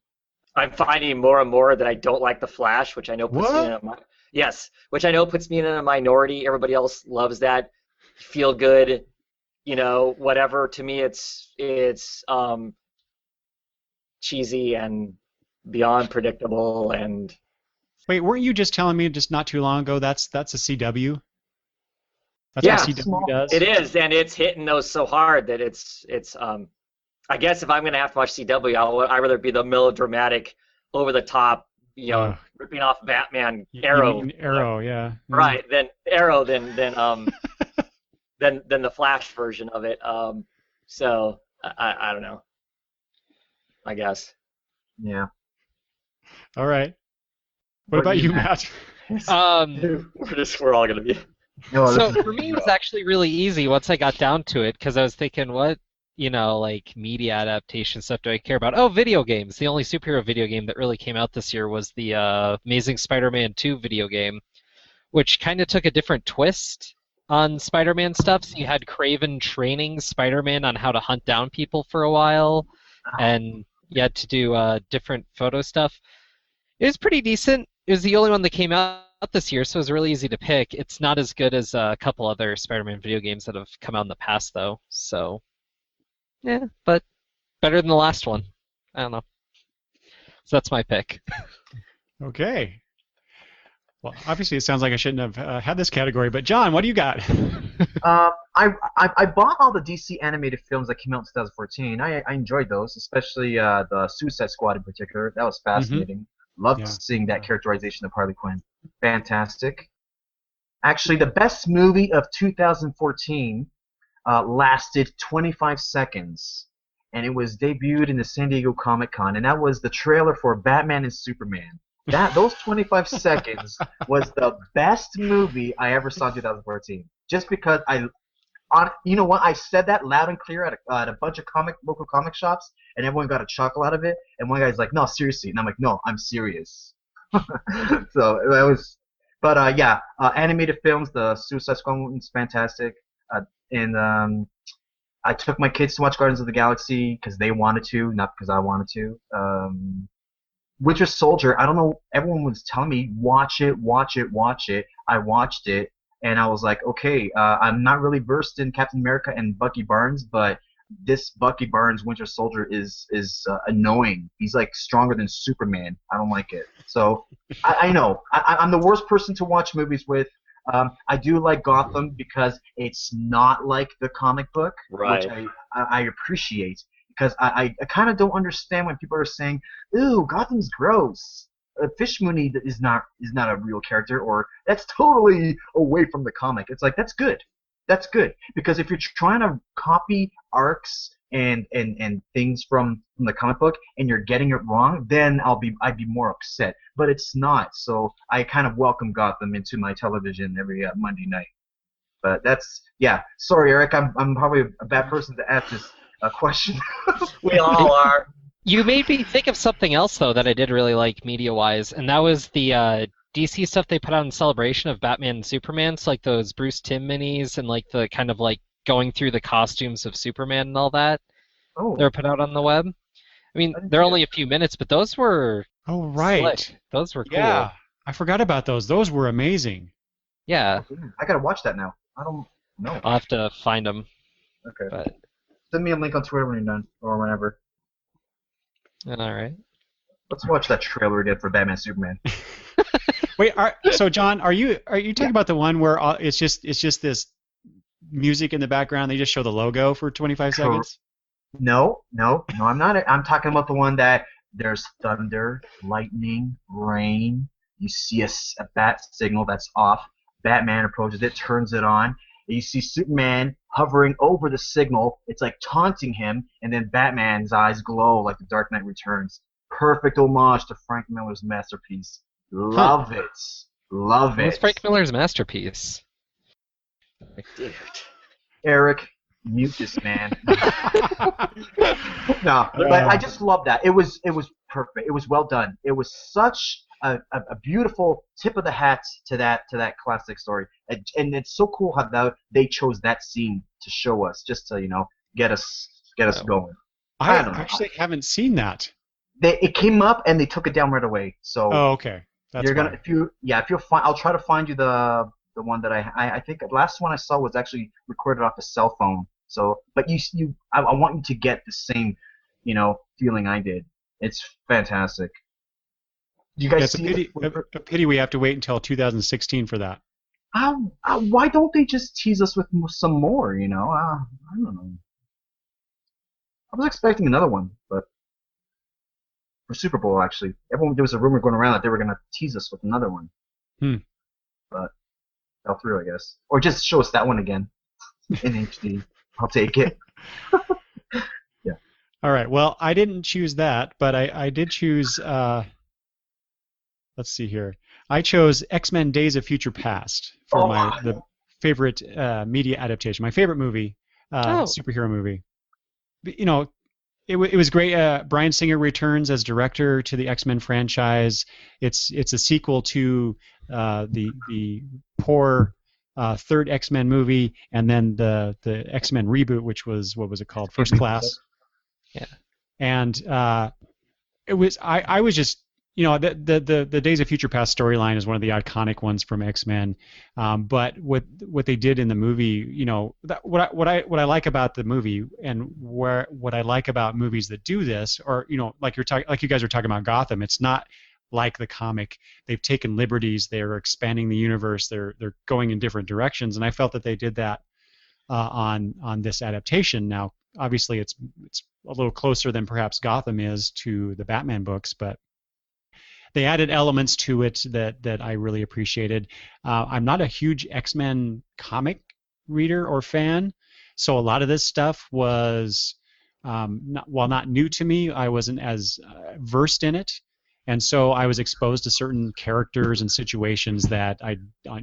I'm finding more and more that I don't like the Flash, which I know puts me in which I know puts me in a minority. Everybody else loves that feel good, whatever. To me, it's cheesy and beyond predictable. And Wait, weren't you just telling me just not too long ago that's a CW? That's yeah, what CW does. it is, and it's hitting those so hard that it's. I guess if I'm gonna have to watch CW, I'd rather be the melodramatic, over the top, ripping off Batman Arrow. You mean Arrow, yeah. Right, then Arrow, than the Flash version of it. So I don't know. I guess. Yeah. All right. What about you, Matt? We're all gonna be. No, So for me, it was actually really easy once I got down to it, because I was thinking, what, like media adaptation stuff do I care about? Oh, video games. The only superhero video game that really came out this year was the Amazing Spider-Man 2 video game, which kind of took a different twist on Spider-Man stuff. So you had Kraven training Spider-Man on how to hunt down people for a while, and you had to do different photo stuff. It was pretty decent. It was the only one that came out this year, so it was really easy to pick. It's not as good as a couple other Spider-Man video games that have come out in the past, though. So, yeah, but better than the last one. I don't know. So that's my pick. Okay. Well, obviously it sounds like I shouldn't have had this category, but John, what do you got? I bought all the DC animated films that came out in 2014. I enjoyed those, especially the Suicide Squad in particular. That was fascinating. Loved seeing that characterization of Harley Quinn. Fantastic. Actually, the best movie of 2014 lasted 25 seconds, and it was debuted in the San Diego Comic-Con, and that was the trailer for Batman and Superman. Those 25 seconds was the best movie I ever saw in 2014. Just because you know what? I said that loud and clear at a bunch of local comic shops, and everyone got a chuckle out of it. And one guy's like, "No, seriously," and I'm like, "No, I'm serious." So it was, but animated films. The Suicide Squad was fantastic, and I took my kids to watch Guardians of the Galaxy because they wanted to, not because I wanted to. Winter Soldier, I don't know, everyone was telling me, watch it. I watched it, and I was like, okay, I'm not really versed in Captain America and Bucky Barnes, but this Bucky Barnes Winter Soldier is annoying. He's like stronger than Superman. I don't like it. So I know. I'm the worst person to watch movies with. I do like Gotham because it's not like the comic book, Right. which I appreciate. Because I kind of don't understand when people are saying, "Ooh, Gotham's gross." Fish Mooney is not a real character, or that's totally away from the comic. It's like that's good, because if you're trying to copy arcs and things from the comic book and you're getting it wrong, then I'd be more upset. But it's not, so I kind of welcome Gotham into my television every Monday night. But sorry, Eric, I'm probably a bad person to ask this. A question. We all are. You made me think of something else, though, that I did really like media-wise, and that was the DC stuff they put out in celebration of Batman and Superman, so like those Bruce Timm minis and like the kind of like going through the costumes of Superman and all that. Oh. They're put out on the web. I mean, they're only a few minutes, but those were right. slick. Those were cool. Yeah, I forgot about those. Those were amazing. Yeah. I gotta watch that now. I don't know. I'll have to find them. Okay. But Send me a link on Twitter when you're done, or whenever. all right. Let's watch that trailer we did for Batman Superman. Wait, so John, are you talking about the one where it's just this music in the background? They just show the logo for 25 seconds? No, I'm not. I'm talking about the one that there's thunder, lightning, rain. You see a bat signal that's off. Batman approaches it, turns it on. You see Superman hovering over the signal. It's like taunting him, and then Batman's eyes glow like the Dark Knight Returns. perfect homage to Frank Miller's masterpiece. Love it. Love What's it. Frank Miller's masterpiece? Dude. Eric, mute this man. No, but I just love that. It was perfect. It was well done. It was such a beautiful tip of the hat to that classic story, and it's so cool how they chose that scene to show us, just to get us going. I don't know. actually haven't seen that. It came up and they took it down right away. So Oh, okay. That's you're gonna fine. if you'll find, I'll try to find you the one that I think the last one I saw was actually recorded off a cell phone. So, but I want you to get the same, feeling I did. It's fantastic. Do you guys It's see a pity we have to wait until 2016 for that. why don't they just tease us with some more? I don't know. I was expecting another one, but for Super Bowl actually, there was a rumor going around that they were gonna tease us with another one. But fell through, I guess, or just show us that one again in HD. I'll take it. Yeah. All right. Well, I didn't choose that, but I did choose. Let's see here. I chose X-Men: Days of Future Past for the favorite media adaptation. My favorite movie, superhero movie. It was great. Bryan Singer returns as director to the X-Men franchise. It's a sequel to the poor third X-Men movie, and then the X-Men reboot, which was, what was it called? First Class. Yeah. And it was I was just the Days of Future Past storyline is one of the iconic ones from X-Men. But what they did in the movie, what I like about the movie, and what I like about movies that do this, or like you guys were talking about Gotham, it's not like the comic. They've taken liberties. They're expanding the universe. They're going in different directions, and I felt that they did that on this adaptation. Now, obviously, it's a little closer than perhaps Gotham is to the Batman books, but they added elements to it that I really appreciated. I'm not a huge X-Men comic reader or fan, so a lot of this stuff was, not new to me, I wasn't as versed in it. And so I was exposed to certain characters and situations that I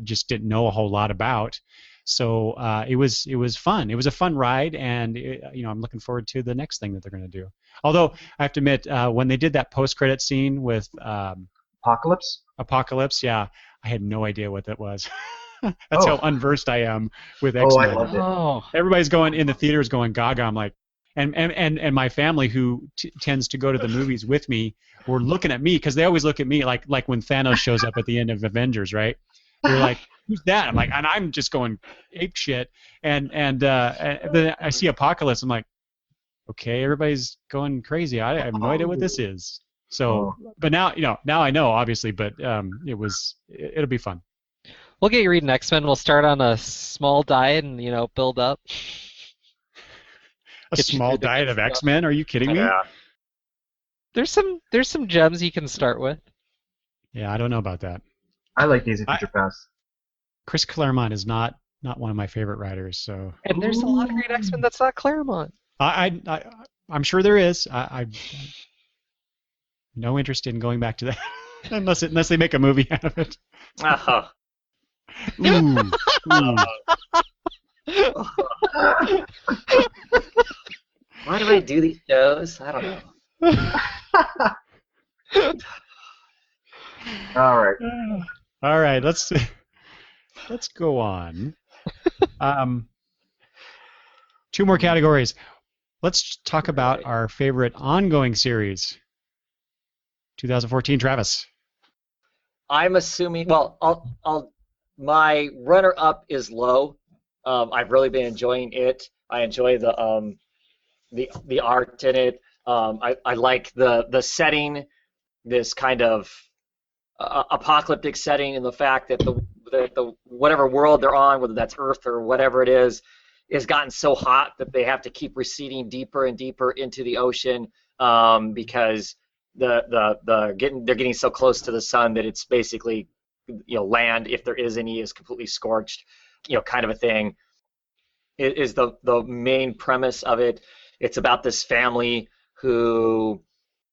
just didn't know a whole lot about. So it was fun. It was a fun ride, and I'm looking forward to the next thing that they're going to do. Although I have to admit, when they did that post-credit scene with Apocalypse, yeah, I had no idea what that was. That's how unversed I am with X-Men. I loved it. Oh. Everybody's going in the theaters going gaga. I'm like, and my family, who tends to go to the movies with me, were looking at me because they always look at me like when Thanos shows up at the end of Avengers, right? They're like, who's that? I'm like, and I'm just going ape shit. And then I see Apocalypse. I'm like, okay, everybody's going crazy. I have no idea what this is. So, but now I know, obviously. But it'll be fun. We'll get you reading X-Men. We'll start on a small diet and build up. A small diet of X-Men? Are you kidding me? Yeah. There's some gems you can start with. Yeah, I don't know about that. I like Days of Future Past. Chris Claremont is not one of my favorite writers, so. And there's a lot of great X-Men that's not Claremont. I'm sure there is. I no interest in going back to that unless they make a movie out of it. Oh. Ooh. Why do I do these shows? I don't know. All right. Let's go on. Two more categories. Let's talk about our favorite ongoing series. 2014, Travis. I'm assuming. Well, my runner-up is Low. I've really been enjoying it. I enjoy the art in it. I like the setting, this kind of apocalyptic setting, and the fact that the whatever world they're on, whether that's Earth or whatever it is gotten so hot that they have to keep receding deeper and deeper into the ocean because they're getting so close to the sun that it's basically land, if there is any, is completely scorched, kind of a thing. It is the main premise of it. It's about this family who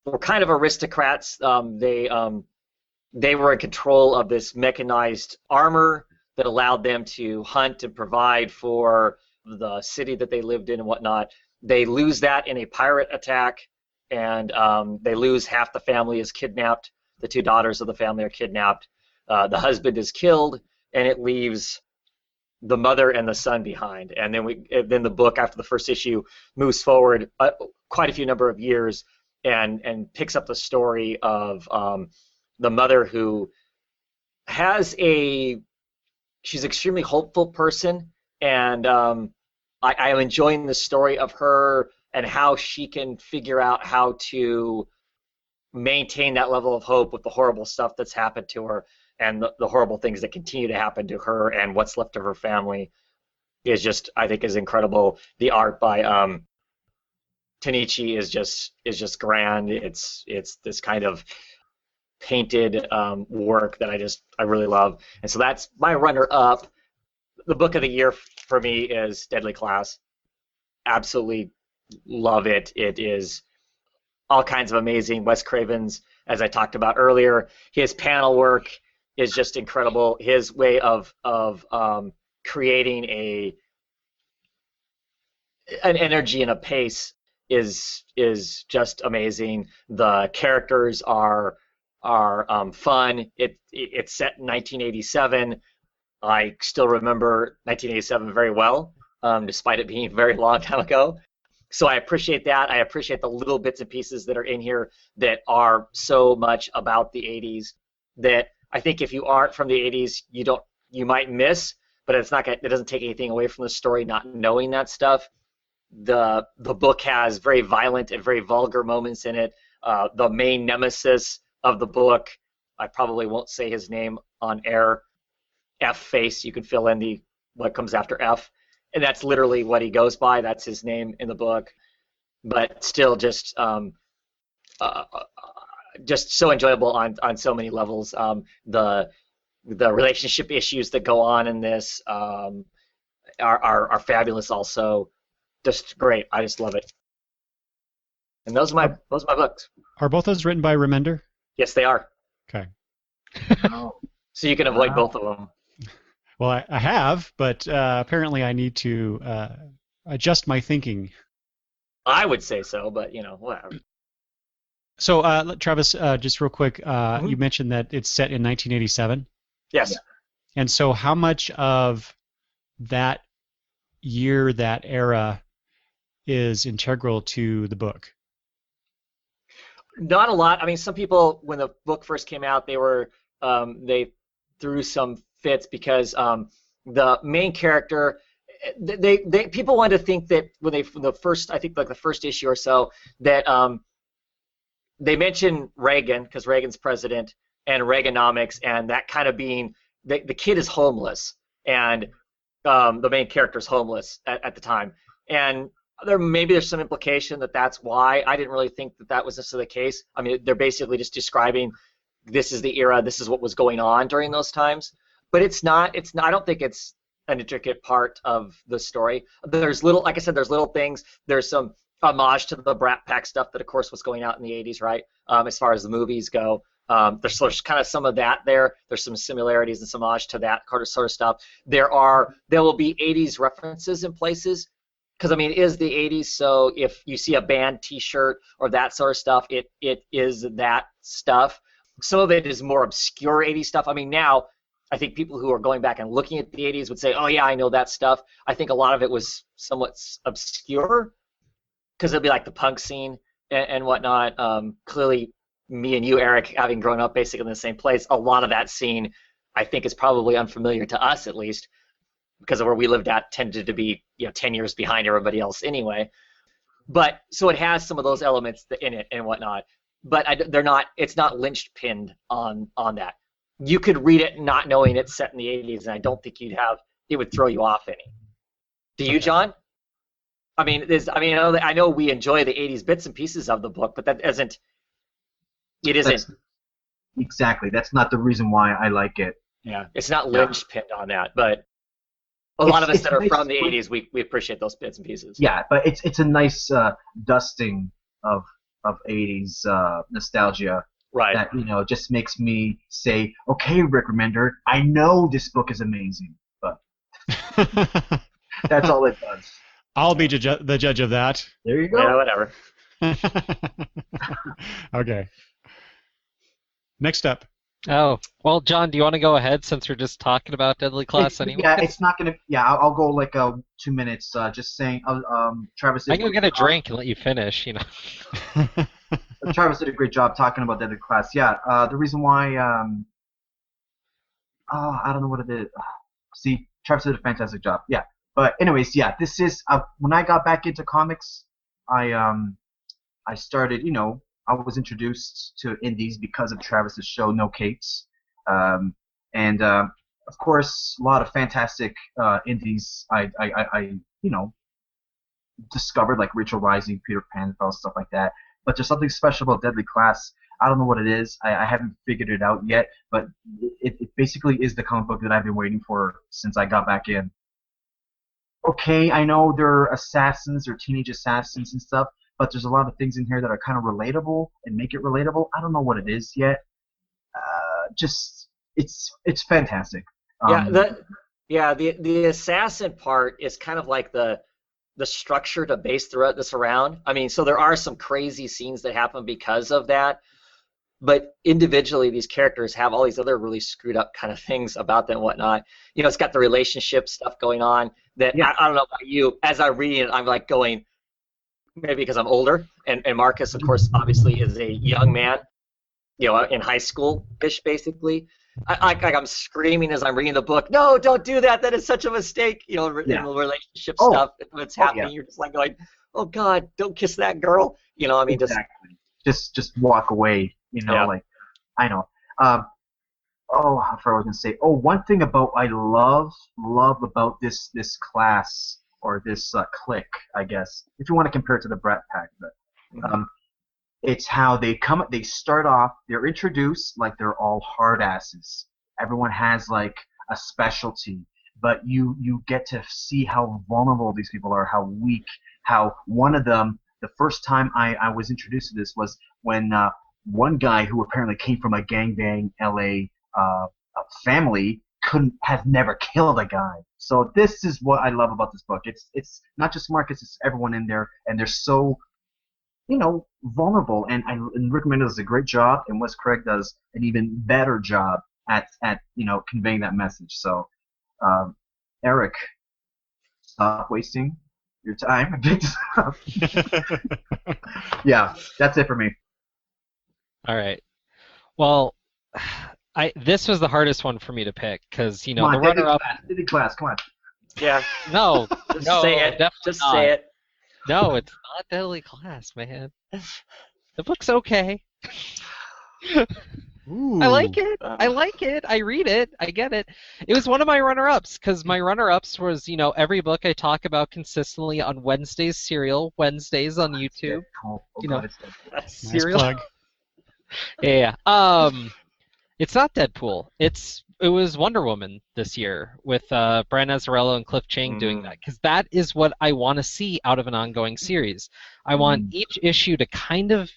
were kind of aristocrats. They were in control of this mechanized armor that allowed them to hunt and provide for the city that they lived in and whatnot. They lose that in a pirate attack, and they lose half the family is kidnapped. The two daughters of the family are kidnapped. The husband is killed, and it leaves the mother and the son behind. And then the book, after the first issue, moves forward quite a few number of years and picks up the story of the mother who she's an extremely hopeful person, and I am enjoying the story of her and how she can figure out how to maintain that level of hope with the horrible stuff that's happened to her and the horrible things that continue to happen to her and what's left of her family is just, I think, is incredible. The art by Tanichi is just grand. It's this kind of painted work that I really love. And so that's my runner-up. The book of the year for me is Deadly Class. Absolutely love it. It is all kinds of amazing. Wes Craven's, as I talked about earlier, his panel work is just incredible. His way of creating an energy and a pace is just amazing. The characters are fun. It's set in 1987. I still remember 1987 very well, despite it being a very long time ago. So I appreciate that. I appreciate the little bits and pieces that are in here that are so much about the 80s that I think if you aren't from the 80s, you might miss, but it doesn't take anything away from the story not knowing that stuff. The book has very violent and very vulgar moments in it. The main nemesis of the book, I probably won't say his name on air, F-Face, you can fill in what comes after F, and that's literally what he goes by. That's his name in the book, but still just so enjoyable on so many levels. The relationship issues that go on in this are fabulous also. Just great. I just love it. And those are my books. Are both those written by Remender? Yes, they are. Okay. Oh, So you can avoid both of them. Well, I have, but apparently I need to adjust my thinking. I would say so, but whatever. So, Travis, just real quick, you mentioned that it's set in 1987. Yes. And so how much of that year, that era, is integral to the book? Not a lot. I mean, some people, when the book first came out, they threw some fits because the main character, people wanted to think that when the first issue or so, that they mentioned Reagan because Reagan's president and Reaganomics, and that kind of being the kid is homeless and the main character is homeless at the time, and there's some implication that that's why. I didn't really think that was necessarily the case. I mean, they're basically just describing this is the era, this is what was going on during those times. But it's not. I don't think it's an intricate part of the story. There's like I said, there's little things. There's some homage to the Brat Pack stuff that, of course, was going out in the 80s, right? As far as the movies go, there's kind of some of that there. There's some similarities and some homage to that sort of stuff. There will be 80s references in places. Because, I mean, it is the 80s, so if you see a band T-shirt or that sort of stuff, it is that stuff. Some of it is more obscure 80s stuff. I mean, now, I think people who are going back and looking at the 80s would say, oh, yeah, I know that stuff. I think a lot of it was somewhat obscure, because it'll be like the punk scene and whatnot. Clearly, me and you, Eric, having grown up basically in the same place, a lot of that scene, I think, is probably unfamiliar to us, at least, because of where we lived at tended to be 10 years behind everybody else anyway. But so it has some of those elements in it and whatnot. But it's not linchpinned on that. You could read it not knowing it's set in the 80s, and I don't think it would throw you off any. Do you, John? I mean, I know we enjoy the 80s bits and pieces of the book, but that isn't. Exactly. That's not the reason why I like it. Yeah, it's not linchpinned on that, but a lot of us that are from the 80s, we appreciate those bits and pieces. Yeah, but it's a nice dusting of '80s nostalgia Right. that just makes me say, okay, Rick Remender, I know this book is amazing, but that's all it does. I'll be the judge of that. There you Yeah, go. whatever. Okay. Next up. Oh, well, John, do you want to go ahead since we're just talking about Deadly Class anyway? Yeah, it's not gonna. Yeah, I'll go like 2 minutes. Just saying. Travis I did can go get a drink and let you finish. Travis did a great job talking about Deadly Class. Yeah. The reason why. I don't know what it is. See, Travis did a fantastic job. Yeah. But anyways, yeah. This is when I got back into comics. I started. I was introduced to indies because of Travis's show No Capes, and of course a lot of fantastic indies. I discovered like Rachel Rising, Peter Pan, stuff like that. But there's something special about Deadly Class. I don't know what it is. I haven't figured it out yet, but it basically is the comic book that I've been waiting for since I got back in. Okay, I know they're assassins or teenage assassins and stuff, but there's a lot of things in here that are kind of relatable and make it relatable. I don't know what it is yet. Just it's fantastic. The assassin part is kind of like the structure to base this around. I mean, so there are some crazy scenes that happen because of that, but individually these characters have all these other really screwed up kind of things about them and whatnot. It's got the relationship stuff going on that I don't know about you. As I'm reading it, I'm like going, maybe because I'm older, and Marcus, of course, obviously is a young man, in high school-ish, basically. I'm screaming as I'm reading the book, no, don't do that. That is such a mistake, in the relationship stuff. What's happening, you're just like going, oh, God, don't kiss that girl. Exactly. Just walk away, like, I know. I forgot what I was going to say. Oh, one thing I love about this class, or this clique, I guess, if you want to compare it to the Brat Pack, but it's how they start off, they're introduced like they're all hard asses. Everyone has like a specialty, but you get to see how vulnerable these people are, how weak, how one of them, the first time I was introduced to this was when one guy who apparently came from a gangbang LA family has never killed a guy. So this is what I love about this book. It's not just Marcus, it's everyone in there, and they're so vulnerable, and Rick Remender does a great job, and Wes Craig does an even better job at conveying that message. So, Eric, stop wasting your time. Yeah, that's it for me. All right. Well, this was the hardest one for me to pick because the runner-up. Deadly Class, come on. Yeah. No, Just no, say it. definitely Just not. say it. No, it's not Deadly Class, man. The book's okay. Ooh. I like it. I read it. I get it. It was one of my runner-ups because my runner-ups was, every book I talk about consistently on Wednesday's Serial, Wednesdays on YouTube. Nice Serial. plug. Yeah. It's not Deadpool. It was Wonder Woman this year with Brian Azzarello and Cliff Chang doing that, because that is what I want to see out of an ongoing series. I want each issue to kind of,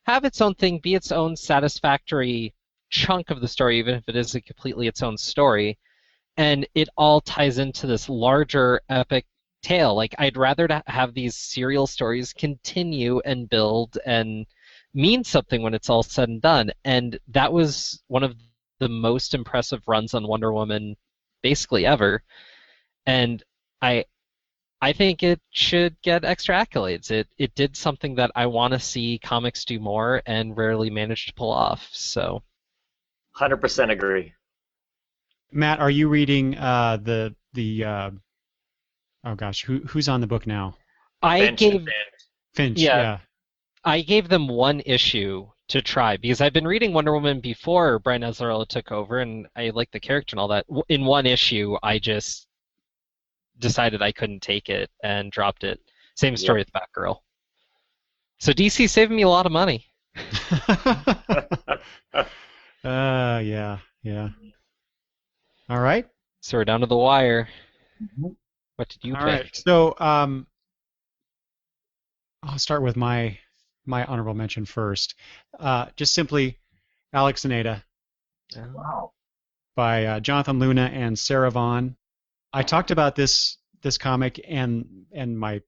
have its own thing, be its own satisfactory chunk of the story, even if it isn't completely its own story, and it all ties into this larger epic tale. Like, I'd rather have these serial stories continue and build and mean something when it's all said and done, and that was one of the most impressive runs on Wonder Woman basically ever, and I think it should get extra accolades. It did something that I want to see comics do more and rarely manage to pull off. So 100% agree. Matt, are you reading the oh gosh, who's on the book now? Finch, yeah. I gave them one issue to try because I've been reading Wonder Woman before Brian Azzarello took over, and I like the character and all that. In one issue, I just decided I couldn't take it and dropped it. Same story with Batgirl. So DC saving me a lot of money. Yeah. All right. So we're down to the wire. What did you pick? All right. So I'll start with my my honorable mention first. Just simply Alex and Ada Wow. by Jonathan Luna and Sarah Vaughn. I talked about this comic and my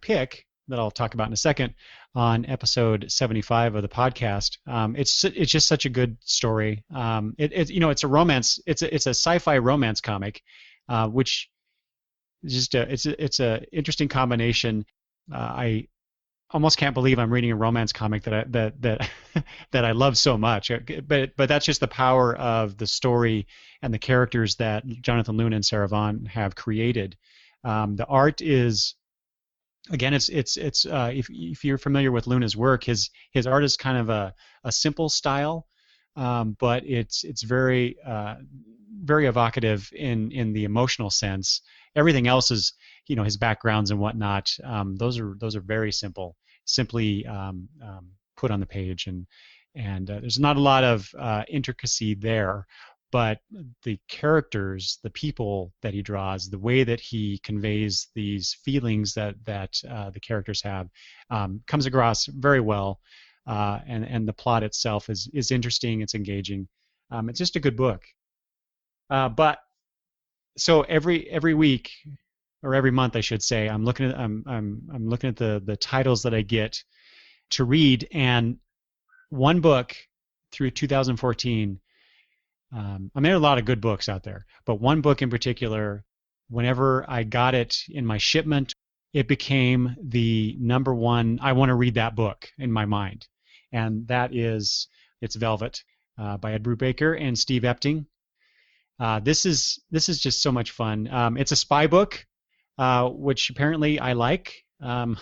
pick that I'll talk about in a second on episode 75 of the podcast. It's just such a good story. It's a romance. It's a sci-fi romance comic, which is just it's a interesting combination. I almost can't believe I'm reading a romance comic that I love so much. But that's just the power of the story and the characters that Jonathan Luna and Sarah Vaughn have created. The art is, again, it's if you're familiar with Luna's work, his art is kind of a simple style, but it's very very evocative in the emotional sense. Everything else is, his backgrounds and whatnot. Those are very simply put on the page, and there's not a lot of intricacy there. But the characters, the people that he draws, the way that he conveys these feelings that the characters have, comes across very well, and the plot itself is interesting. It's engaging. It's just a good book. But so every week, or every month, I should say, I'm looking at the titles that I get to read, and one book through 2014. There are a lot of good books out there, but one book in particular, whenever I got it in my shipment, it became the number one. I want to read that book in my mind, and it's Velvet by Ed Brubaker and Steve Epting. This is just so much fun. It's a spy book, which apparently I like. I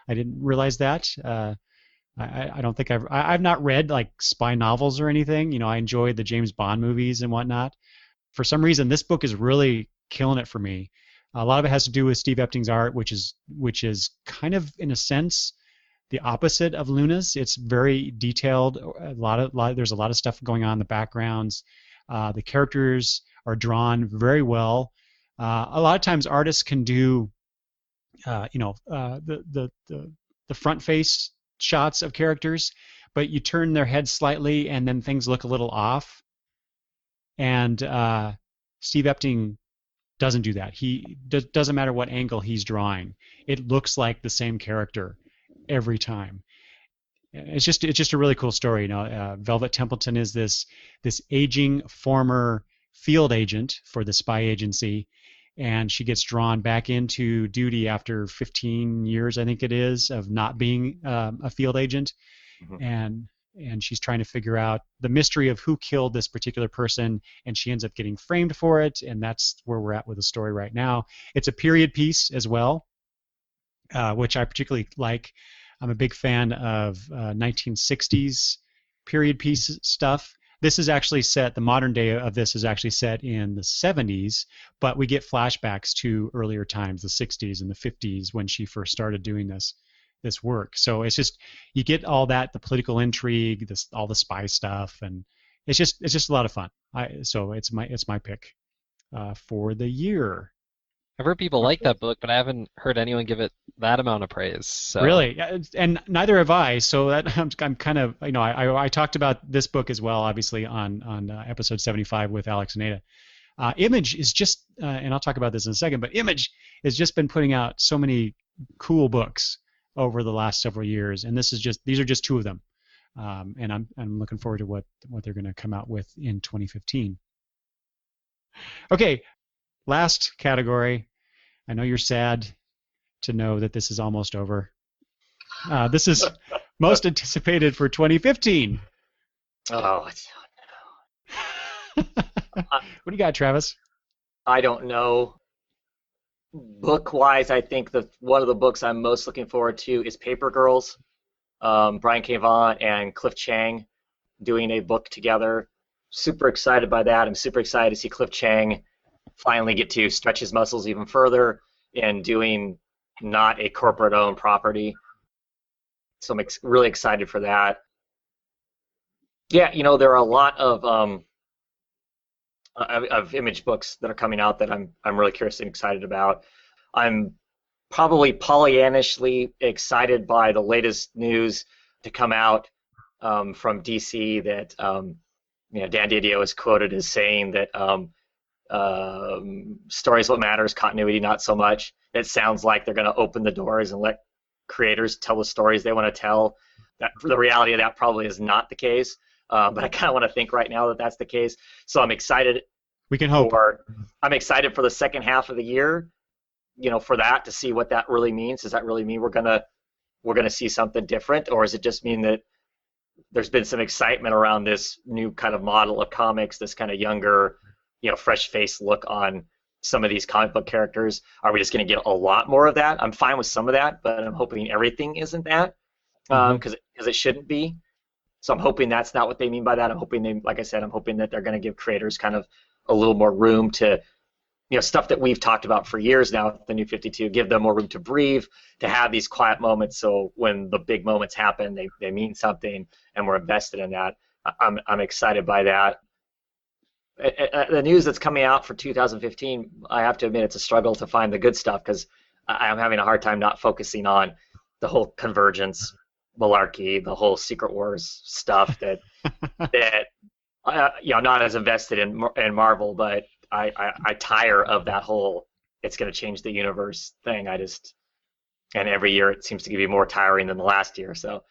didn't realize that. I don't think I've not read like spy novels or anything. I enjoy the James Bond movies and whatnot. For some reason, this book is really killing it for me. A lot of it has to do with Steve Epting's art, which is kind of, in a sense, the opposite of Luna's. It's very detailed. There's a lot of stuff going on in the backgrounds. The characters are drawn very well. A lot of times, artists can do, the front face shots of characters, but you turn their heads slightly and then things look a little off. And Steve Epting doesn't do that. He doesn't matter what angle he's drawing. It looks like the same character every time. It's just a really cool story. Velvet Templeton is this aging former field agent for the spy agency, and she gets drawn back into duty after 15 years, I think it is, of not being a field agent. Mm-hmm. And she's trying to figure out the mystery of who killed this particular person, and she ends up getting framed for it, and that's where we're at with the story right now. It's a period piece as well, which I particularly like. I'm a big fan of 1960s period piece stuff. This is actually set, the modern day of this is actually set in the 70s, but we get flashbacks to earlier times, the 60s and the 50s, when she first started doing this work. So it's just, you get all that, the political intrigue, all the spy stuff, and it's just a lot of fun. So it's my pick for the year. I've heard people like that book, but I haven't heard anyone give it that amount of praise. So. Really, and neither have I. So that I'm kind of, I talked about this book as well, obviously on episode 75 with Alex and Ada. Image is just, and I'll talk about this in a second, but Image has just been putting out so many cool books over the last several years, and these are just two of them, and I'm looking forward to what they're going to come out with in 2015. Okay, last category. I know you're sad to know that this is almost over. This is most anticipated for 2015. Oh, no. What do you got, Travis? I don't know. Book-wise, I think one of the books I'm most looking forward to is Paper Girls. Brian K. Vaughan and Cliff Chiang doing a book together. Super excited by that. I'm super excited to see Cliff Chiang finally get to stretch his muscles even further in doing not a corporate-owned property. So I'm really excited for that. Yeah, there are a lot of Image books that are coming out that I'm really curious and excited about. I'm probably Pollyannishly excited by the latest news to come out from DC that Dan Didio is quoted as saying that stories what matters, continuity not so much. It sounds like they're going to open the doors and let creators tell the stories they want to tell. That the reality of that probably is not the case, but I kind of want to think right now that that's the case. So I'm excited. We can hope. I'm excited for the second half of the year, for that, to see what that really means. Does that really mean we're gonna see something different, or does it just mean that there's been some excitement around this new kind of model of comics, this kind of younger, fresh-faced look on some of these comic book characters? Are we just going to get a lot more of that? I'm fine with some of that, but I'm hoping everything isn't that, because it shouldn't be. So I'm hoping that's not what they mean by that. I'm hoping like I said, I'm hoping that they're going to give creators kind of a little more room to, stuff that we've talked about for years now, the New 52, give them more room to breathe, to have these quiet moments, so when the big moments happen, they mean something, and we're invested in that. I'm excited by that. The news that's coming out for 2015, I have to admit, it's a struggle to find the good stuff, because I'm having a hard time not focusing on the whole Convergence malarkey, the whole Secret Wars stuff that I'm not as invested in Marvel, but I tire of that whole it's going to change the universe thing. And every year it seems to be more tiring than the last year, so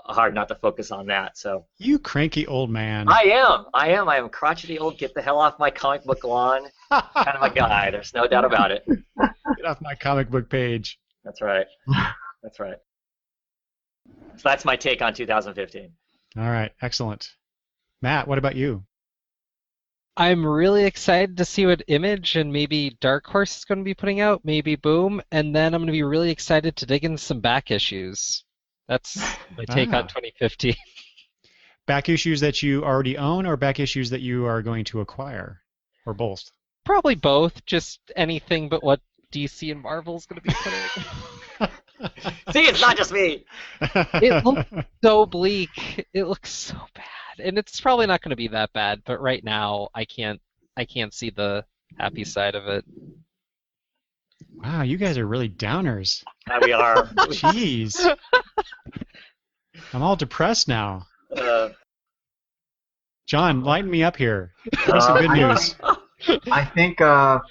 hard not to focus on that. So you cranky old man. I am crotchety old, get the hell off my comic book lawn kind of a guy. There's no doubt about it. Get off my comic book page. That's right. That's right. So that's my take on 2015. All right, excellent. Matt, what about you? I'm really excited to see what Image and maybe Dark Horse is going to be putting out, maybe Boom, and then I'm going to be really excited to dig into some back issues. That's my take on 2015. Back issues that you already own, or back issues that you are going to acquire, or both? Probably both, just anything but what DC and Marvel's going to be putting. See, it's not just me. It looks so bleak. It looks so bad, and it's probably not going to be that bad. But right now, I can't see the happy side of it. Wow, you guys are really downers. Yeah, we are. Jeez, I'm all depressed now. John, lighten me up here. Give me some good news. I think you're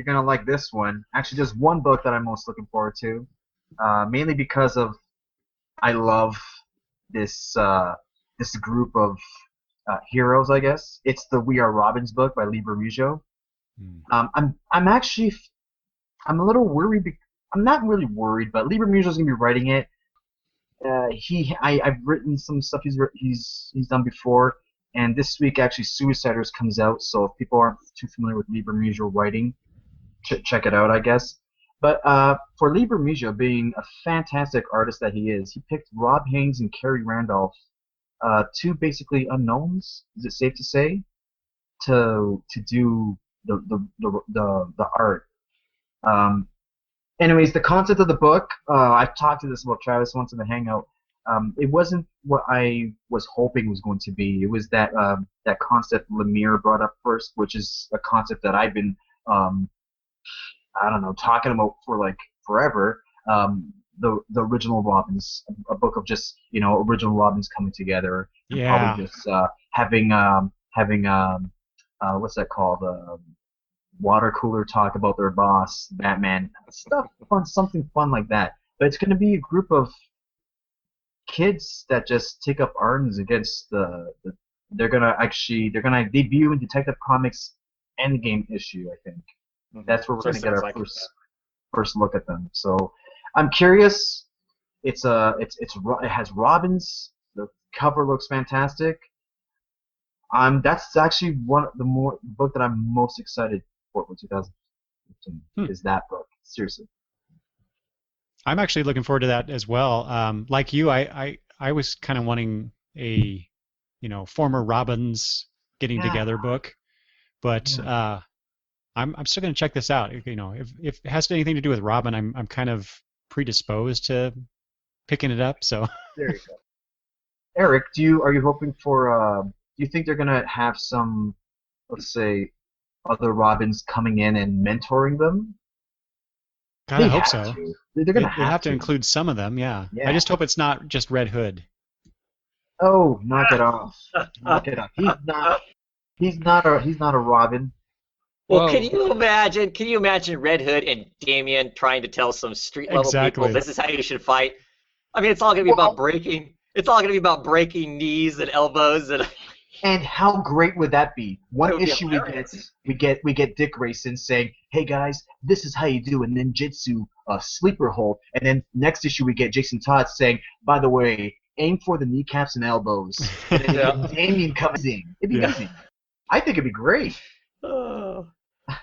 gonna like this one. Actually, there's one book that I'm most looking forward to. Mainly because of I love this group of heroes, I guess. It's the We Are Robins book by Lee Bermejo. I'm a little worried. I'm not really worried, but Lee Bermejo's gonna be writing it. I've written some stuff he's done before, and this week actually Suiciders comes out. So if people aren't too familiar with Lee Bermejo writing, check it out, I guess. But for Lee Bermejo, being a fantastic artist that he is, he picked Rob Haynes and Kerry Randolph, two basically unknowns. Is it safe to say, to do the art? Anyways, the concept of the book, I've talked to this about Travis once in the Hangout. It wasn't what I was hoping it was going to be. It was that concept Lemire brought up first, which is a concept that I've been talking about for like forever. The original Robins, a book of just original Robins coming together. Yeah. Probably just having what's that called? Water cooler talk about their boss, Batman, something fun like that. But it's going to be a group of kids that just take up arms against they're gonna debut in Detective Comics Endgame issue, I think. That's where we're going to get our first look at them. So I'm curious. It has Robins. The cover looks fantastic. That's actually one of the book that I'm most excited for 2015 is that book. Seriously. I'm actually looking forward to that as well. Like you, I was kind of wanting a former Robins getting together book, but I'm still going to check this out. If it has anything to do with Robin, I'm kind of predisposed to picking it up. So there you go. Eric, are you hoping for? Do you think they're going to have some, let's say, other Robins coming in and mentoring them? God, I hope so. They're going to have to include some of them. Yeah. I just hope it's not just Red Hood. Oh, knock it off. Knock it off. He's not a Robin. Well, Whoa. can you imagine? Can you imagine Red Hood and Damien trying to tell some street level people Exactly. this is how you should fight? I mean, it's all gonna be about breaking. It's all gonna be about breaking knees and elbows and. And how great would that be? It One would be issue hilarious. we get Dick Grayson saying, "Hey guys, this is how you do a ninjutsu sleeper hold," and then next issue we get Jason Todd saying, "By the way, aim for the kneecaps and elbows." And then Yeah. Damien comes in. It'd be Yeah. amazing. I think it'd be great. Oh.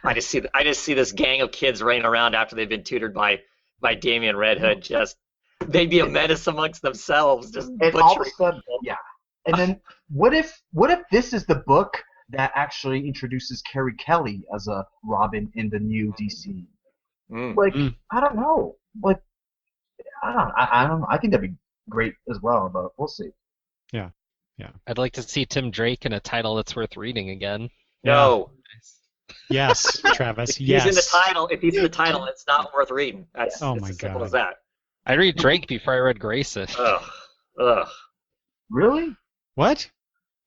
I just see this gang of kids running around after they've been tutored by Damien Red Hood. Just they'd be a menace amongst themselves. Just And all of a butchering. sudden, yeah. And then what if this is the book that actually introduces Carrie Kelly as a Robin in the new DC? Mm. Like, Mm. I don't know. Like, I don't know. I think that'd be great as well, but we'll see. I'd like to see Tim Drake in a title that's worth reading again. No, Yes, Travis. if Yes. he's in the title, it's not worth reading. That's Oh it's my as simple God. as that. I read Drake before I read Grayson. Ugh. Really? What?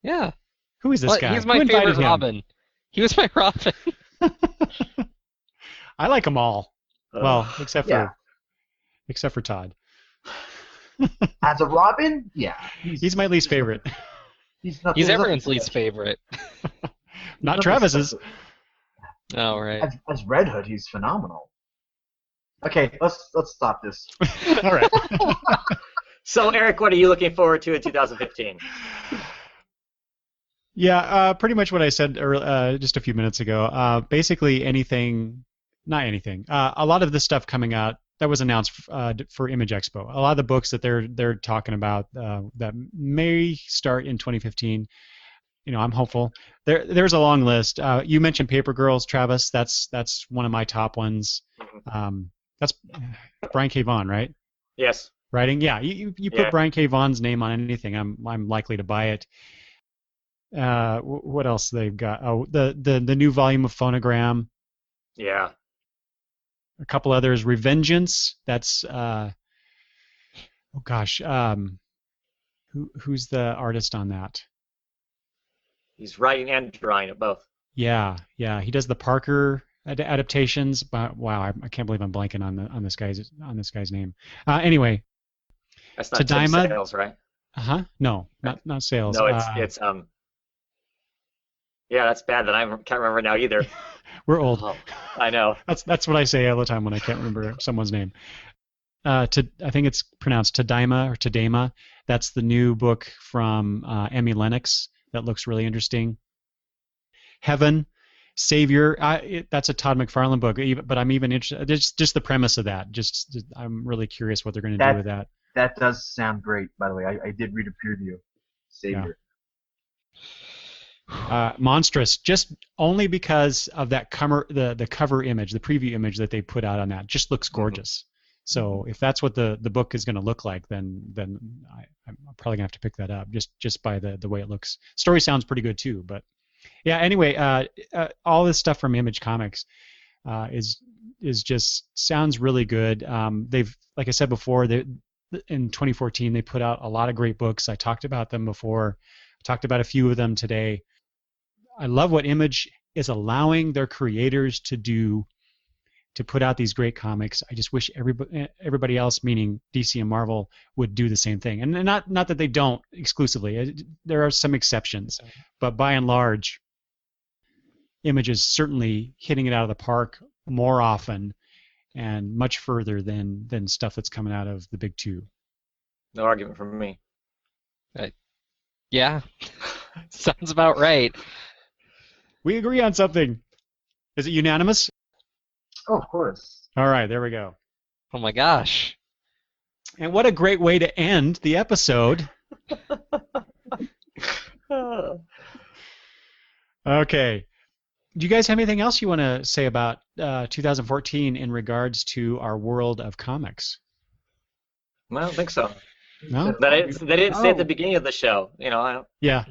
Yeah. Who is this Well, guy? he's my Who invited favorite him? Robin. He was my Robin. I like them all. Ugh. Well, except Yeah. for Todd. As a Robin, yeah. He's my least favorite. He's He's everyone's least favorite. Not Travis's. Oh, right. As Red Hood, he's phenomenal. Okay, let's stop this. All right. So, Eric, what are you looking forward to in 2015? Yeah, pretty much what I said just a few minutes ago. Basically, not anything. A lot of the stuff coming out that was announced for Image Expo. A lot of the books that they're talking about that may start in 2015. I'm hopeful. There's a long list. You mentioned Paper Girls, Travis. That's one of my top ones. That's Brian K. Vaughan, right? Yes. Writing. Yeah, you put Yeah. Brian K. Vaughan's name on anything, I'm likely to buy it. What else they've got? Oh, the new volume of Phonogram. Yeah. A couple others. Revengeance. That's who's the artist on that? He's writing and drawing it both. Yeah. He does the Parker adaptations. But wow, I can't believe I'm blanking on this guy's name. Anyway, That's not Tim Tadaima. Sales, right? No, not sales. No, it's Yeah, that's bad that I can't remember now either. We're old. Oh, I know. That's what I say all the time when I can't remember someone's name. I think it's pronounced Tadaima or Tadaima. That's the new book from Emmy Lennox that looks really interesting. Heaven, Savior. That's a Todd McFarlane book, but I'm even interested. Just the premise of that. I'm really curious what they're going to do with that. That does sound great, by the way. I did read a preview. Savior. Monstrous, just only because of that the cover image, the preview image that they put out on that, just looks gorgeous. So if that's what the book is going to look like, then I'm probably gonna have to pick that up just by the way it looks. Story sounds pretty good too, but yeah. Anyway, all this stuff from Image Comics is just sounds really good. They've, like I said before, in 2014 they put out a lot of great books. I talked about them before. I talked about a few of them today. I love what Image is allowing their creators to do, to put out these great comics. I just wish everybody else, meaning DC and Marvel, would do the same thing. And not that they don't exclusively. There are some exceptions, but by and large, Image is certainly hitting it out of the park more often and much further than stuff that's coming out of the big two. No argument from me. Yeah. Sounds about right. We agree on something. Is it unanimous? Oh, of course. All right, there we go. Oh my gosh. And what a great way to end the episode. Okay. Do you guys have anything else you want to say about 2014 in regards to our world of comics? I don't think so. No? They didn't say at the beginning of the show. Yeah.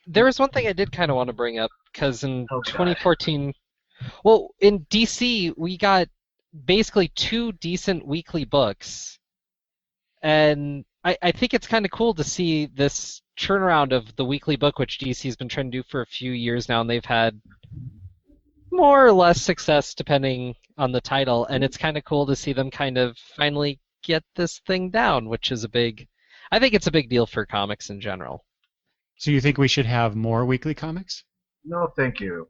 There was one thing I did kind of want to bring up, because in Oh, God. 2014, well, in DC we got basically 2 decent weekly books, And I think it's kind of cool to see this turnaround of the weekly book, which DC's been trying to do for a few years now, and they've had more or less success depending on the title. And it's kind of cool to see them kind of finally get this thing down, which is I think it's a big deal for comics in general. So you think we should have more weekly comics? No, thank you.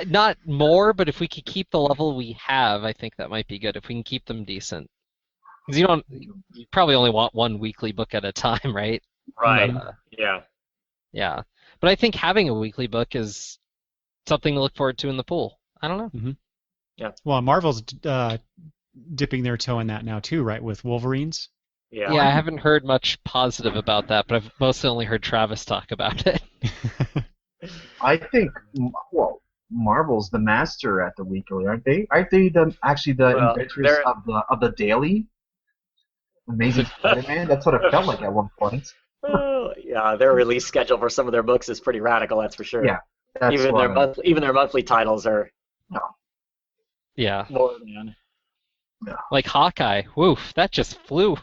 Not more, but if we could keep the level we have, I think that might be good. If we can keep them decent. Because you probably only want one weekly book at a time, right? Right. But, Yeah. yeah. But I think having a weekly book is something to look forward to in the pool. I don't know. Mm-hmm. Yeah. Well, Marvel's dipping their toe in that now too, right? With Wolverines. Yeah. Yeah, I haven't heard much positive about that, but I've mostly only heard Travis talk about it. I think, well, Marvel's the master at the weekly, aren't they? Aren't they actually the Well, inventors they're- of the daily? Amazing Spider-Man? That's what it felt like at one point. Yeah, their release schedule for some of their books is pretty radical, that's for sure. Yeah, that's even why. their monthly titles are Yeah. more than. Like Hawkeye. Woof, that just flew.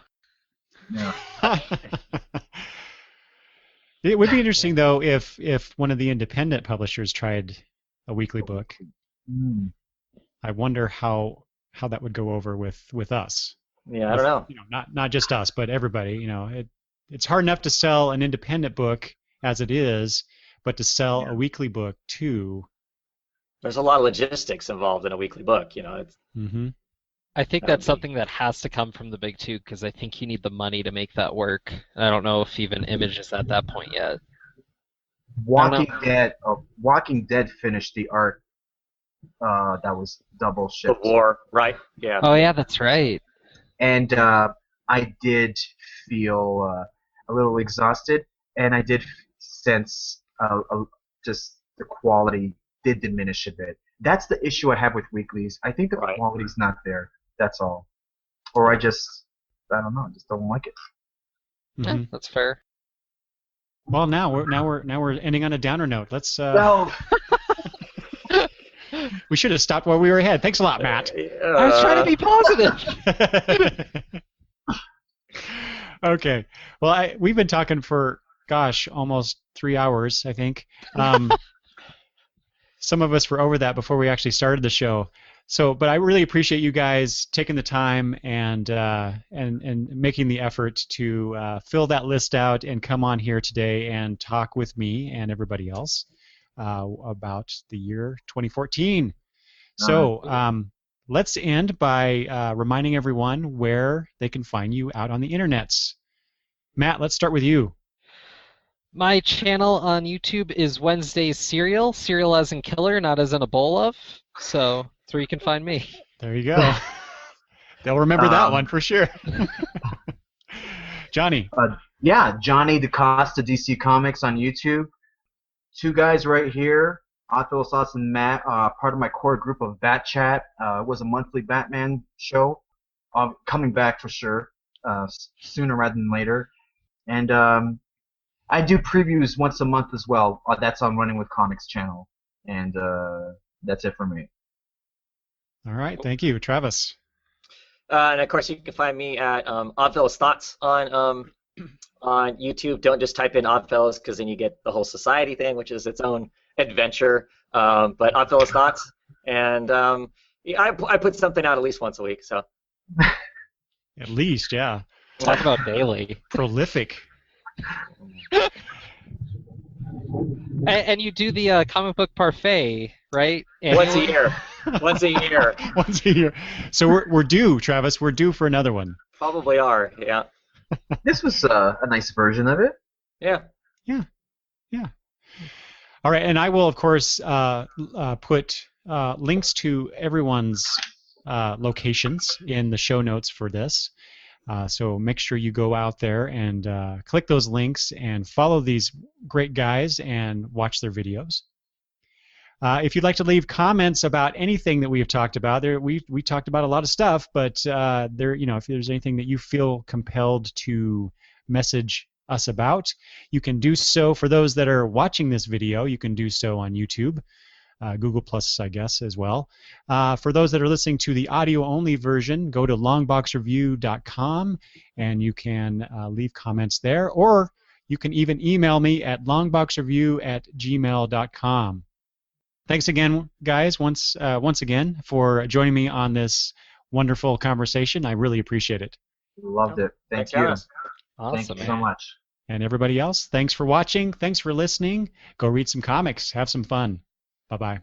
Yeah. It would be interesting though if one of the independent publishers tried a weekly book. Mm. I wonder how that would go over with us. Yeah, I don't know. You know, not just us, but everybody. You know, it's hard enough to sell an independent book as it is, but to sell a weekly book too. There's a lot of logistics involved in a weekly book. You know, it's. Mm-hmm. I think that's something that has to come from the big two because I think you need the money to make that work. And I don't know if even Image is at that point yet. Walking Dead finished the arc that was double The shipped. war, right? Yeah. Oh yeah, that's right. And I did feel a little exhausted, and I did sense just the quality did diminish a bit. That's the issue I have with weeklies. I think the Right. quality's not there. That's all. Or I don't know. I just don't like it. Yeah, Mm-hmm. that's fair. Well, now we're ending on a downer note. Let's. Well, We should have stopped while we were ahead. Thanks a lot, Matt. I was trying to be positive. Okay. Well, we've been talking for, gosh, almost 3 hours, I think. Some of us were over that before we actually started the show. So, but I really appreciate you guys taking the time and making the effort to fill that list out and come on here today and talk with me and everybody else about the year 2014. So let's end by reminding everyone where they can find you out on the internets. Matt, let's start with you. My channel on YouTube is Wednesday's Cereal. Cereal as in killer, not as in a bowl of. So that's where you can find me. There you go. They'll remember that one for sure. Johnny. Yeah, Johnny DaCosta, DC Comics on YouTube. Two guys right here, Otto Sauce and Matt, part of my core group of Bat Chat. It was a monthly Batman show. Coming back for sure, sooner rather than later. And I do previews once a month as well. That's on Running with Comics channel. And that's it for me. All right, thank you. Travis. And of course, you can find me at Oddfellows Thoughts on YouTube. Don't just type in Oddfellows because then you get the whole society thing, which is its own adventure. But Oddfellows Thoughts, and I put something out at least once a week. So At least, yeah. Talk about daily. Prolific. And you do the comic book parfait, right? once a year. Once a year. Once a year. So we're due, Travis. We're due for another one. Probably are. Yeah. This was a nice version of it. Yeah. Yeah. All right, and I will, of course, put links to everyone's locations in the show notes for this. So make sure you go out there and click those links and follow these great guys and watch their videos. If you'd like to leave comments about anything that we have talked about, we talked about a lot of stuff, but if there's anything that you feel compelled to message us about, you can do so. For those that are watching this video, you can do so on YouTube. Google Plus, I guess, as well. For those that are listening to the audio-only version, go to longboxreview.com, and you can leave comments there, or you can even email me at longboxreview@gmail.com. Thanks again, guys, once again for joining me on this wonderful conversation. I really appreciate it. Loved it. Thank Thanks, you. Dennis. Awesome. Thank you so much. And everybody else, thanks for watching. Thanks for listening. Go read some comics. Have some fun. Bye-bye.